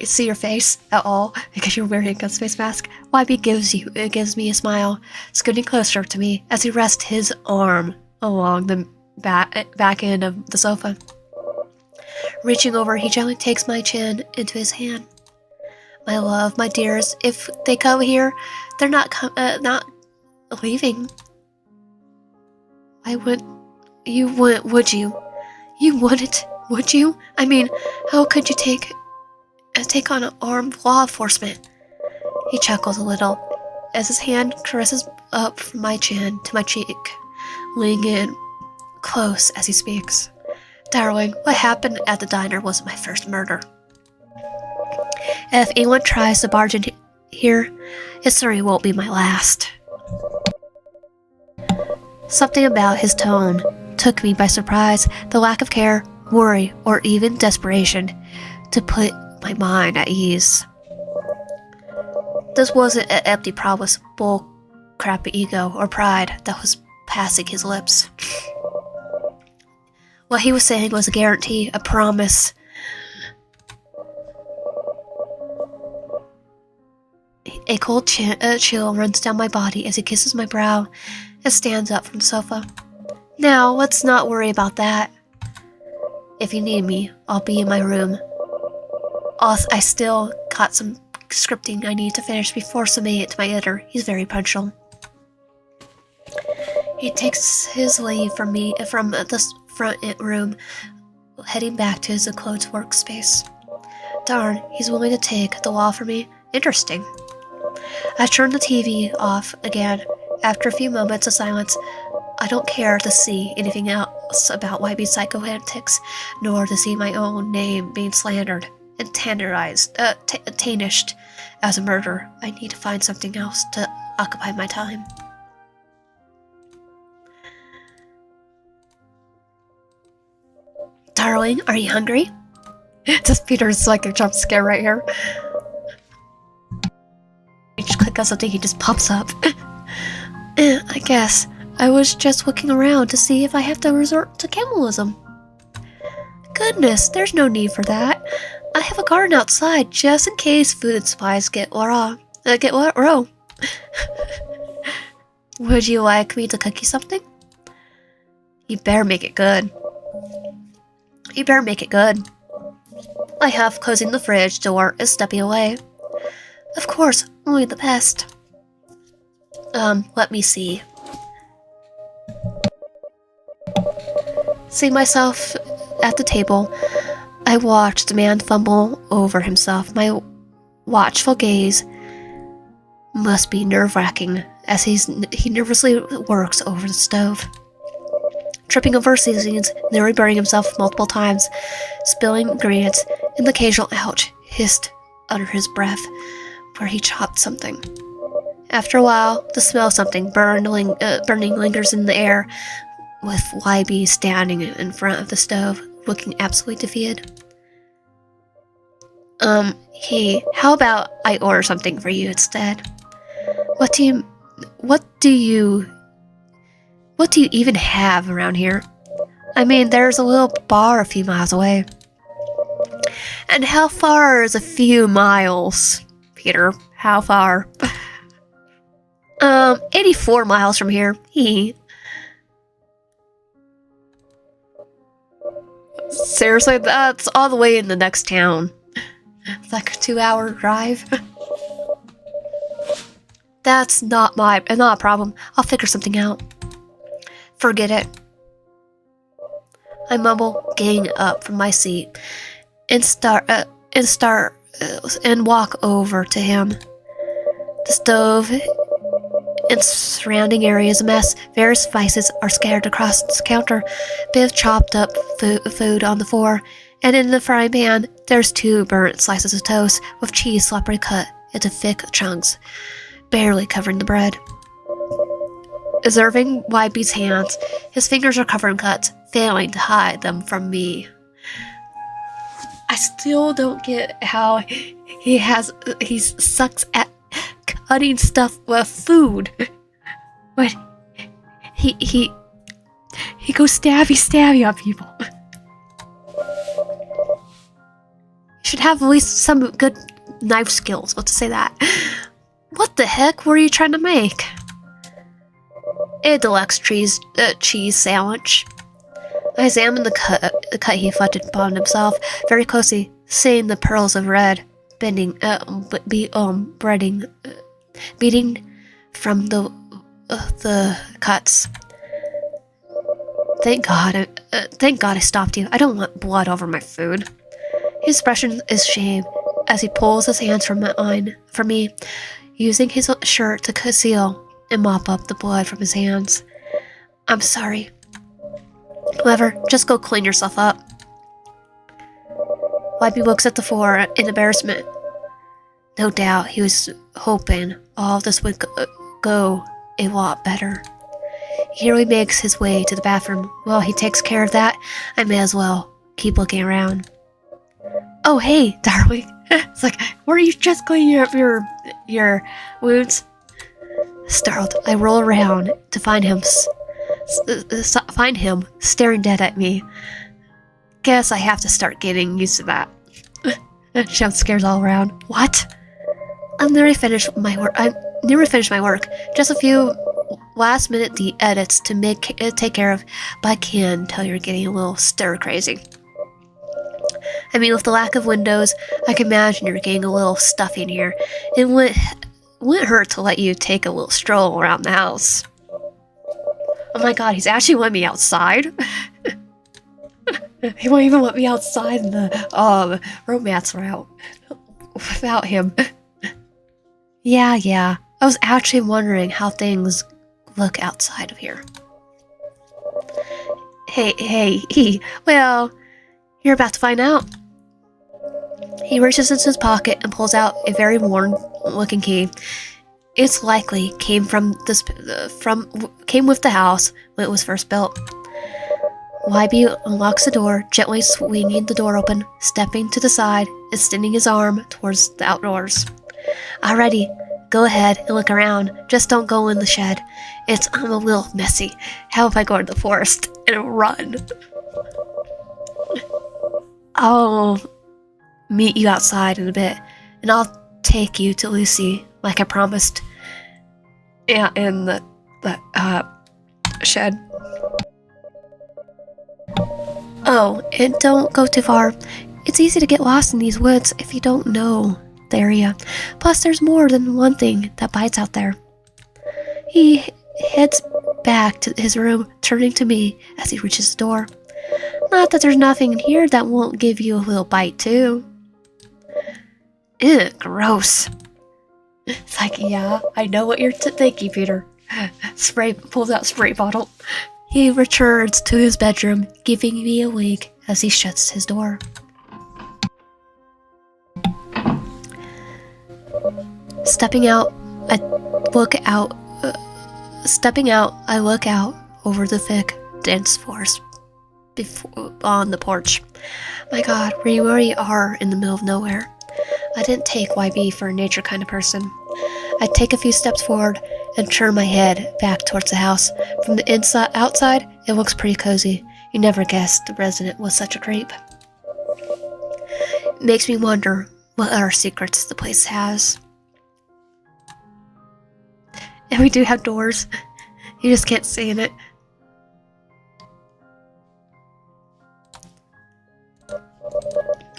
see your face at all because you're wearing a ghost face mask. YB gives me a smile, scooting closer to me as he rests his arm along the back end of the sofa. Reaching over, he gently takes my chin into his hand. My love, my dears, if they come here, they're not leaving. I would. You wouldn't, would you? You wouldn't, would you? I mean, how could you take on an armed law enforcement? He chuckles a little as his hand caresses up from my chin to my cheek, leaning in close as he speaks. Darling, what happened at the diner wasn't my first murder. And if anyone tries to barge in here, it certainly won't be my last. Something about his tone took me by surprise, the lack of care, worry, or even desperation to put my mind at ease. This wasn't an empty promise, bull crap ego, or pride that was passing his lips. What he was saying was a guarantee, a promise. A cold chill runs down my body as he kisses my brow and stands up from the sofa. Now, let's not worry about that. If you need me, I'll be in my room. Also, I still got some scripting I need to finish before submitting it to my editor. He's very punctual. He takes his leave from me from the front room, heading back to his enclosed workspace. Darn, he's willing to take the law for me. Interesting. I turn the TV off again. After a few moments of silence, I don't care to see anything else about YB's psycho antics, nor to see my own name being slandered and tarnished as a murderer. I need to find something else to occupy my time. Darling, are you hungry? Just Peter's like a jump scare right here. You just click on something, he just pops up. I guess. I was just looking around to see if I have to resort to cannibalism. Goodness, there's no need for that. I have a garden outside just in case food supplies get low. Would you like me to cook you something? You better make it good. You better make it good. I have, closing the fridge door and stepping away. Of course, only the best. Let me see. Seeing myself at the table, I watched the man fumble over himself. My watchful gaze must be nerve-wracking as he nervously works over the stove. tripping over seasonings, nearly burning himself multiple times, spilling ingredients, and the occasional ouch hissed under his breath where he chopped something. After a while, the smell of something burning lingers in the air, with YB standing in front of the stove, looking absolutely defeated. Hey, how about I order something for you instead? What do you even have around here? I mean, there's a little bar a few miles away. And how far is a few miles, Peter? How far? 84 miles from here. Seriously, that's all the way in the next town. It's like a 2-hour drive. That's not a problem. I'll figure something out. Forget it. I mumble, getting up from my seat, and walk over to him. The stove and surrounding area is a mess. Various spices are scattered across the counter. Bit of chopped up food on the floor, and in the frying pan, there's 2 burnt slices of toast with cheese sloppily cut into thick chunks, barely covering the bread. Observing YB's hands, his fingers are covered in cuts, failing to hide them from me. I still don't get how he sucks at cutting stuff with food. But he goes stabby on people. You should have at least some good knife skills, let's say that. What the heck were you trying to make? A deluxe cheese sandwich. I examined the cut he inflicted upon himself very closely, seeing the pearls of red beating from the cuts. Thank God I stopped you. I don't want blood over my food. His expression is shame as he pulls his hands from me, using his shirt to conceal and mop up the blood from his hands. I'm sorry. However, just go clean yourself up. YB looks at the floor in embarrassment. No doubt he was hoping all of this would go a lot better. Here he makes his way to the bathroom. While he takes care of that, I may as well keep looking around. Oh, hey, darling. It's like, were you just cleaning up your wounds? Startled, I roll around to find him staring dead at me. Guess I have to start getting used to that. Jump scares all around. What? I'm nearly finished my work. Just a few last-minute edits to take care of, but I can tell you're getting a little stir-crazy. I mean, with the lack of windows, I can imagine you're getting a little stuffy in here. It wouldn't hurt to let you take a little stroll around the house. Oh my god, he's actually letting me outside? He won't even let me outside in the romance route without him. Yeah. I was actually wondering how things look outside of here. Hey, well, you're about to find out. He reaches into his pocket and pulls out a very worn-looking key. It's likely came with the house when it was first built. YB unlocks the door, gently swinging the door open, stepping to the side, and extending his arm towards the outdoors. Alrighty, go ahead and look around. Just don't go in the shed. I'm a little messy. How if I go into the forest and run? I'll meet you outside in a bit, and I'll take you to Lucy, like I promised. Yeah, in the shed. Oh, and don't go too far. It's easy to get lost in these woods if you don't know the area. Plus, there's more than one thing that bites out there. He heads back to his room, turning to me as he reaches the door. Not that there's nothing in here that won't give you a little bite, too. Ew, gross. It's like, yeah, I know what you're thinking, Peter. Pulls out spray bottle. He returns to his bedroom, giving me a wink as he shuts his door. Stepping out, I look out over the thick, dense forest on the porch. My God, we really are in the middle of nowhere. I didn't take YB for a nature kind of person. I take a few steps forward and turn my head back towards the house. From the outside, it looks pretty cozy. You never guessed the resident was such a creep. It makes me wonder what other secrets the place has. And we do have doors. You just can't see in it.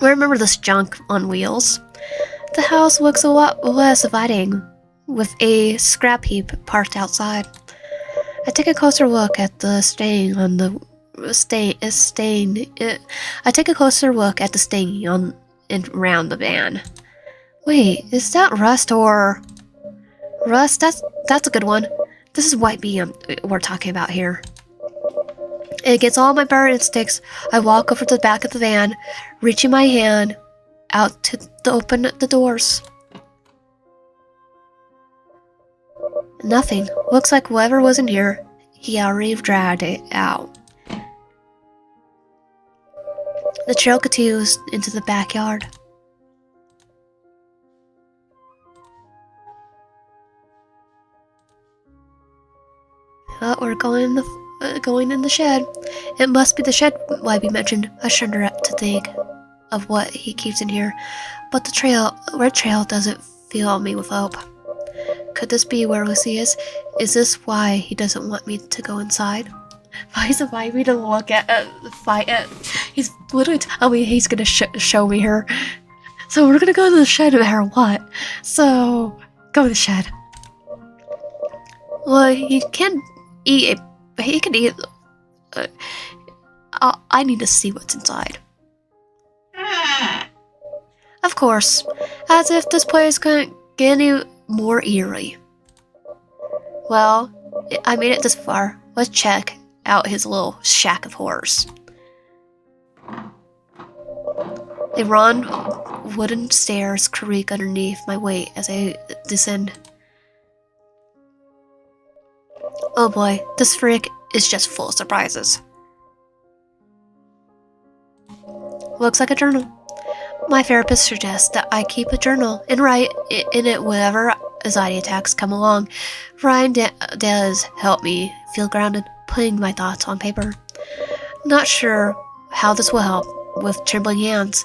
I remember this junk on wheels. The house looks a lot less inviting, with a scrap heap parked outside. I take a closer look at the stain on the I take a closer look at the stain on and around the van. Wait, is that rust or rust? That's a good one. This is white bee we're talking about here. Against all my better instincts, I walk over to the back of the van, reaching my hand out to open the doors. Nothing. Looks like whoever was in here, he already dragged it out. The trail continues into the backyard. We're going in the shed. It must be the shed YB mentioned. I shudder up to think of what he keeps in here, but the red trail doesn't fill me with hope. Could this be where Lucy is? Is this why he doesn't want me to go inside? Why does he want me to look at fight it? He's literally telling me he's gonna show me her. So we're gonna go to the shed no matter what. So go to the shed. Well, he can eat. He can eat. I need to see what's inside. Of course, as if this place couldn't get any more eerie. Well, I made it this far. Let's check out his little shack of horrors. The round wooden stairs creak underneath my weight as I descend. Oh boy, this freak is just full of surprises. Looks like a journal. My therapist suggests that I keep a journal and write in it whenever anxiety attacks come along. Writing does help me feel grounded, putting my thoughts on paper. Not sure how this will help with trembling hands.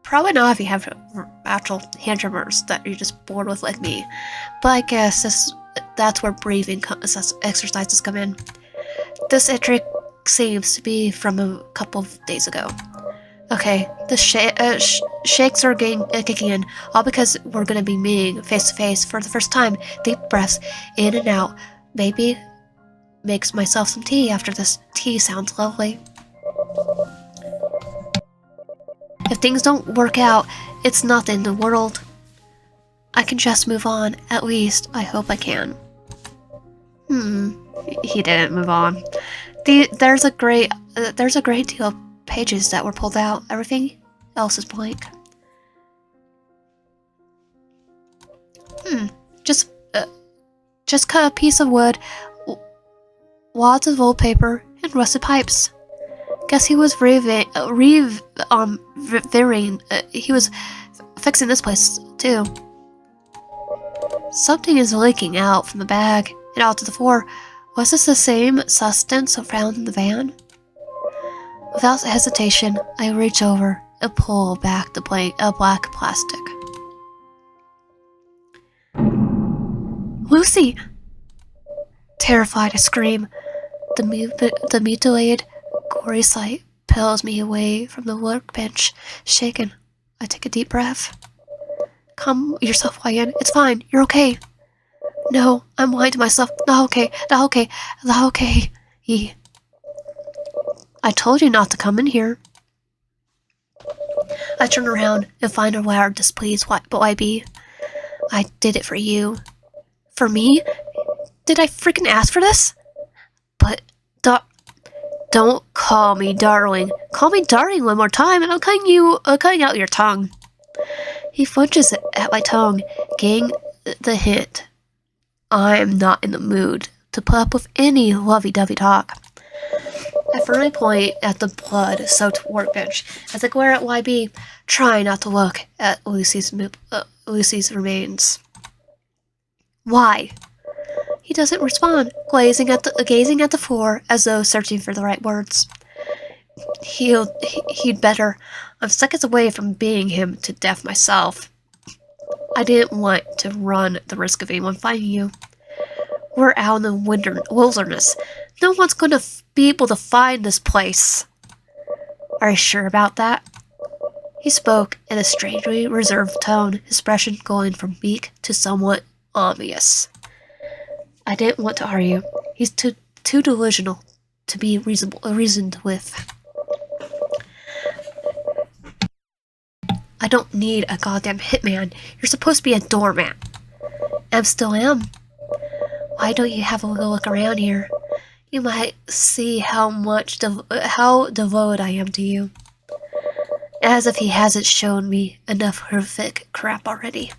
Probably not if you have actual hand tremors that you're just bored with like me. But I guess that's where breathing exercises come in. This entry seems to be from a couple of days ago. Okay, the shakes are kicking in, all because we're going to be meeting face to face for the first time. Deep breaths in and out. Maybe makes myself some tea after this. Tea sounds lovely. If things don't work out, it's nothing in the world. I can just move on. At least, I hope I can. He didn't move on. There's a great deal of pages that were pulled out. Everything else is blank. Just cut a piece of wood, wads of old paper, and rusted pipes. Guess he was he was fixing this place too. Something is leaking out from the bag and out to the floor. Was this the same substance found in the van? Without hesitation, I reach over and pull back the black plastic. Lucy! Terrified, I scream. The mutilated, gory sight pulls me away from the workbench. Shaken, I take a deep breath. Calm yourself, Ryan. It's fine. You're okay. No, I'm lying to myself. Not okay. Not okay. Not okay. I told you not to come in here. I turn around and find a loud, displeased YB. I did it for you. For me? Did I freaking ask for this? But Don't call me darling. Call me darling one more time and I'm cutting out your tongue. He flinches at my tongue, getting the hint. I'm not in the mood to put up with any lovey-dovey talk. I firmly point at the blood-soaked workbench as I glare at YB, trying not to look at Lucy's remains. Why? He doesn't respond, gazing at the floor as though searching for the right words. He'd better. I'm seconds away from beating him to death myself. I didn't want to run the risk of anyone finding you. We're out in the wilderness. No one's going to be able to find this place. Are you sure about that? He spoke in a strangely reserved tone, his expression going from weak to somewhat obvious. I didn't want to argue. He's too delusional to be reasoned with. I don't need a goddamn hitman. You're supposed to be a doormat. I still am. Why don't you have a little look around here? You might see how devoted I am to you. As if he hasn't shown me enough horrific crap already.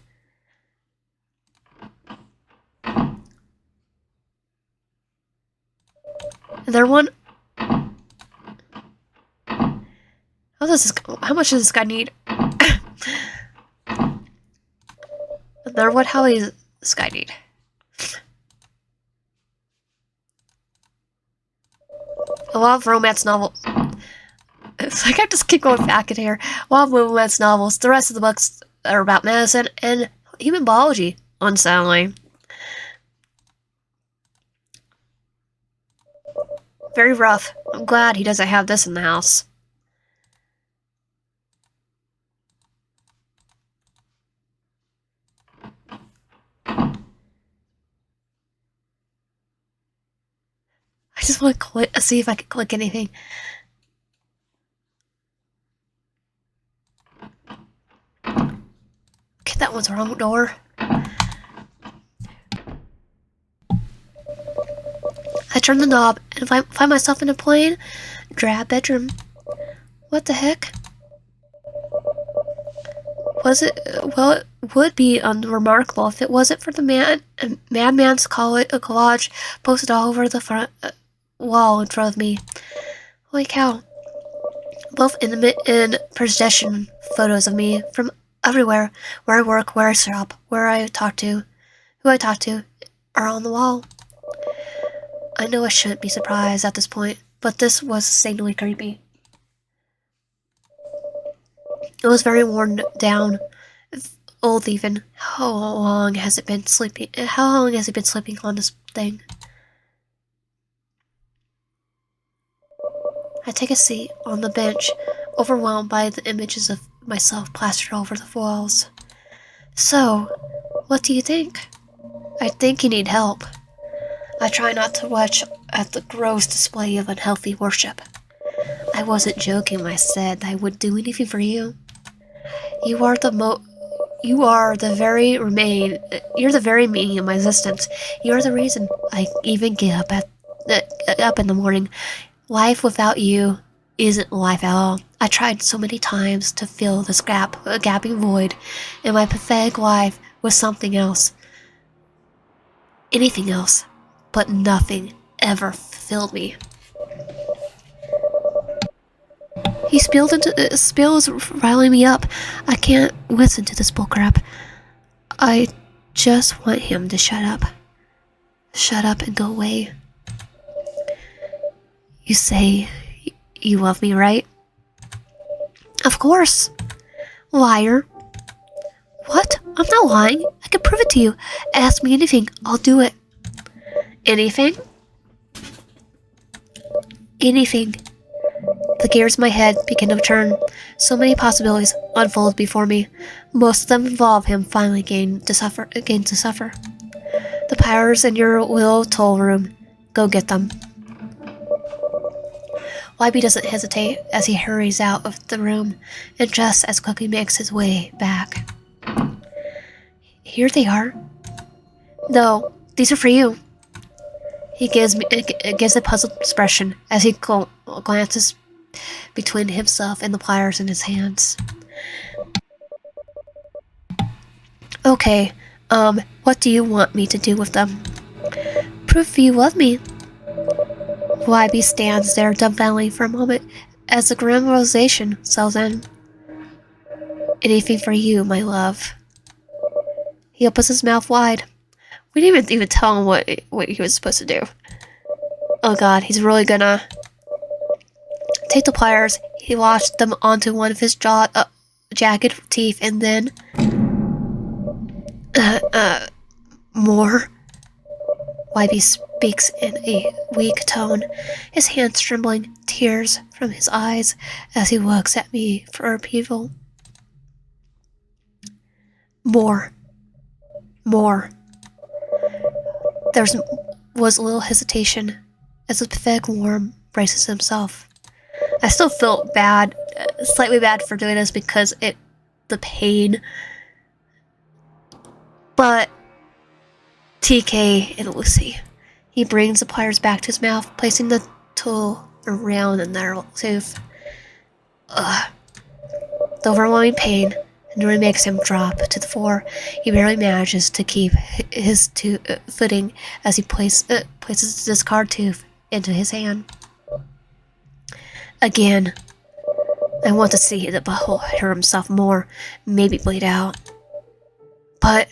Another one? How much does this guy need? Another one? How does this guy need? A lot of romance novels. It's like I just keep going back in here. A lot of romance novels. The rest of the books are about medicine and human biology, unsettling. Very rough. I'm glad he doesn't have this in the house. I just want to see if I can click anything. Okay, that one's the wrong door. I turn the knob and find myself in a plain, drab bedroom. What the heck? Was it? Well, it would be unremarkable if it wasn't for the madman's collage posted all over the front wall in front of me. Holy cow. Both intimate and possession photos of me from everywhere, where I work, where I shop, who I talk to, are on the wall. I know I shouldn't be surprised at this point, but this was insanely creepy. It was very worn down, old even. How long has he been sleeping on this thing? I take a seat on the bench, overwhelmed by the images of myself plastered over the walls. So, what do you think? I think you need help. I try not to watch at the gross display of unhealthy worship. I wasn't joking when I said I would do anything for you. You're the very meaning of my existence. You're the reason I even get up in the morning. Life without you isn't life at all. I tried so many times to fill this gaping void in my pathetic life with something else. Anything else. But nothing ever filled me. He spills riling me up. I can't listen to this bullcrap. I just want him to shut up. Shut up and go away. You say you love me, right? Of course. Liar. What? I'm not lying. I can prove it to you. Ask me anything. I'll do it. Anything? Anything. The gears in my head begin to turn. So many possibilities unfold before me. Most of them involve him finally getting to suffer. The powers in your little toll room. Go get them. YB doesn't hesitate as he hurries out of the room, and just as quickly makes his way back. Here they are. No, these are for you. He gives a puzzled expression as he glances between himself and the pliers in his hands. Okay, what do you want me to do with them? Prove you love me. YB stands there dumbfounded for a moment as the grim realization settles in. Anything for you, my love. He opens his mouth wide. We didn't even tell him what he was supposed to do. Oh god, he's really gonna take the pliers. He lashed them onto one of his jagged teeth and then... more? YB speaks in a weak tone, his hands trembling, tears from his eyes as he looks at me for approval. More. There was a little hesitation as the pathetic worm braces himself. I still felt bad, slightly bad for doing this because the pain. But TK and Lucy. He brings the pliers back to his mouth, placing the tool around the narrow tooth. The overwhelming pain nearly makes him drop to the floor. He barely manages to keep his footing as he places the discard tooth into his hand. Again, I want to see the butthole hurt himself more, maybe bleed out. But,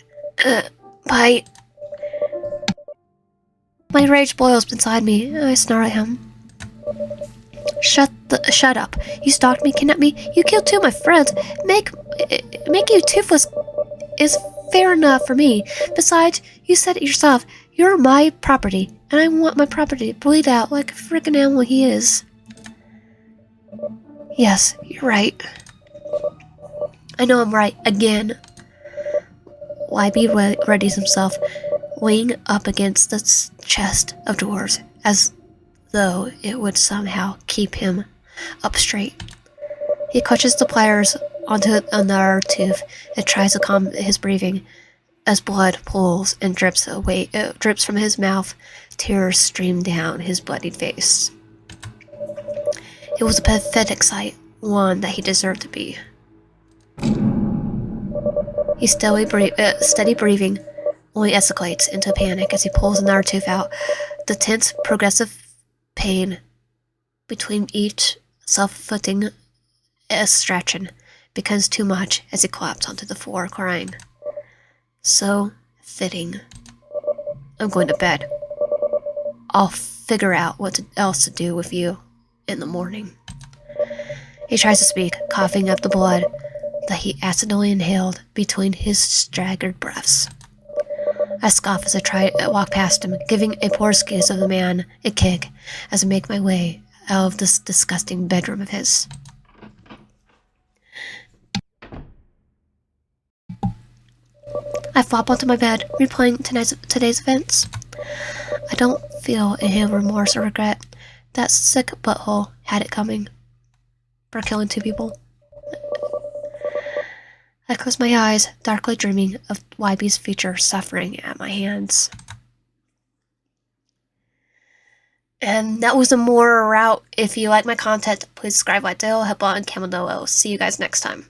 my rage boils inside me. I snarl at him. Shut up. You stalked me, kidnapped me. You killed two of my friends. Make you toothless is fair enough for me. Besides, you said it yourself. You're my property, and I want my property to bleed out like a freaking animal he is. Yes, you're right. I know I'm right again. YB readies himself, leaning up against the chest of drawers, as though it would somehow keep him up straight. He clutches the pliers onto another tooth and tries to calm his breathing as blood pools and drips from his mouth. Tears stream down his bloodied face. It was a pathetic sight, one that he deserved to be. His steady breathing only escalates into panic as he pulls another tooth out. The tense, progressive pain between each self-inflicting extraction becomes too much as he collapses onto the floor, crying. So fitting. I'm going to bed. I'll figure out what else to do with you in the morning. He tries to speak, coughing up the blood that he accidentally inhaled between his staggered breaths. I scoff as I walk past him, giving a poor excuse of the man a kick as I make my way out of this disgusting bedroom of his. I flop onto my bed, replaying today's events. I don't feel any remorse or regret. That sick butthole had it coming for killing two people. I close my eyes, darkly dreaming of YB's future suffering at my hands. And that was the more route. If you like my content, please subscribe, like, help out, and comment below. See you guys next time.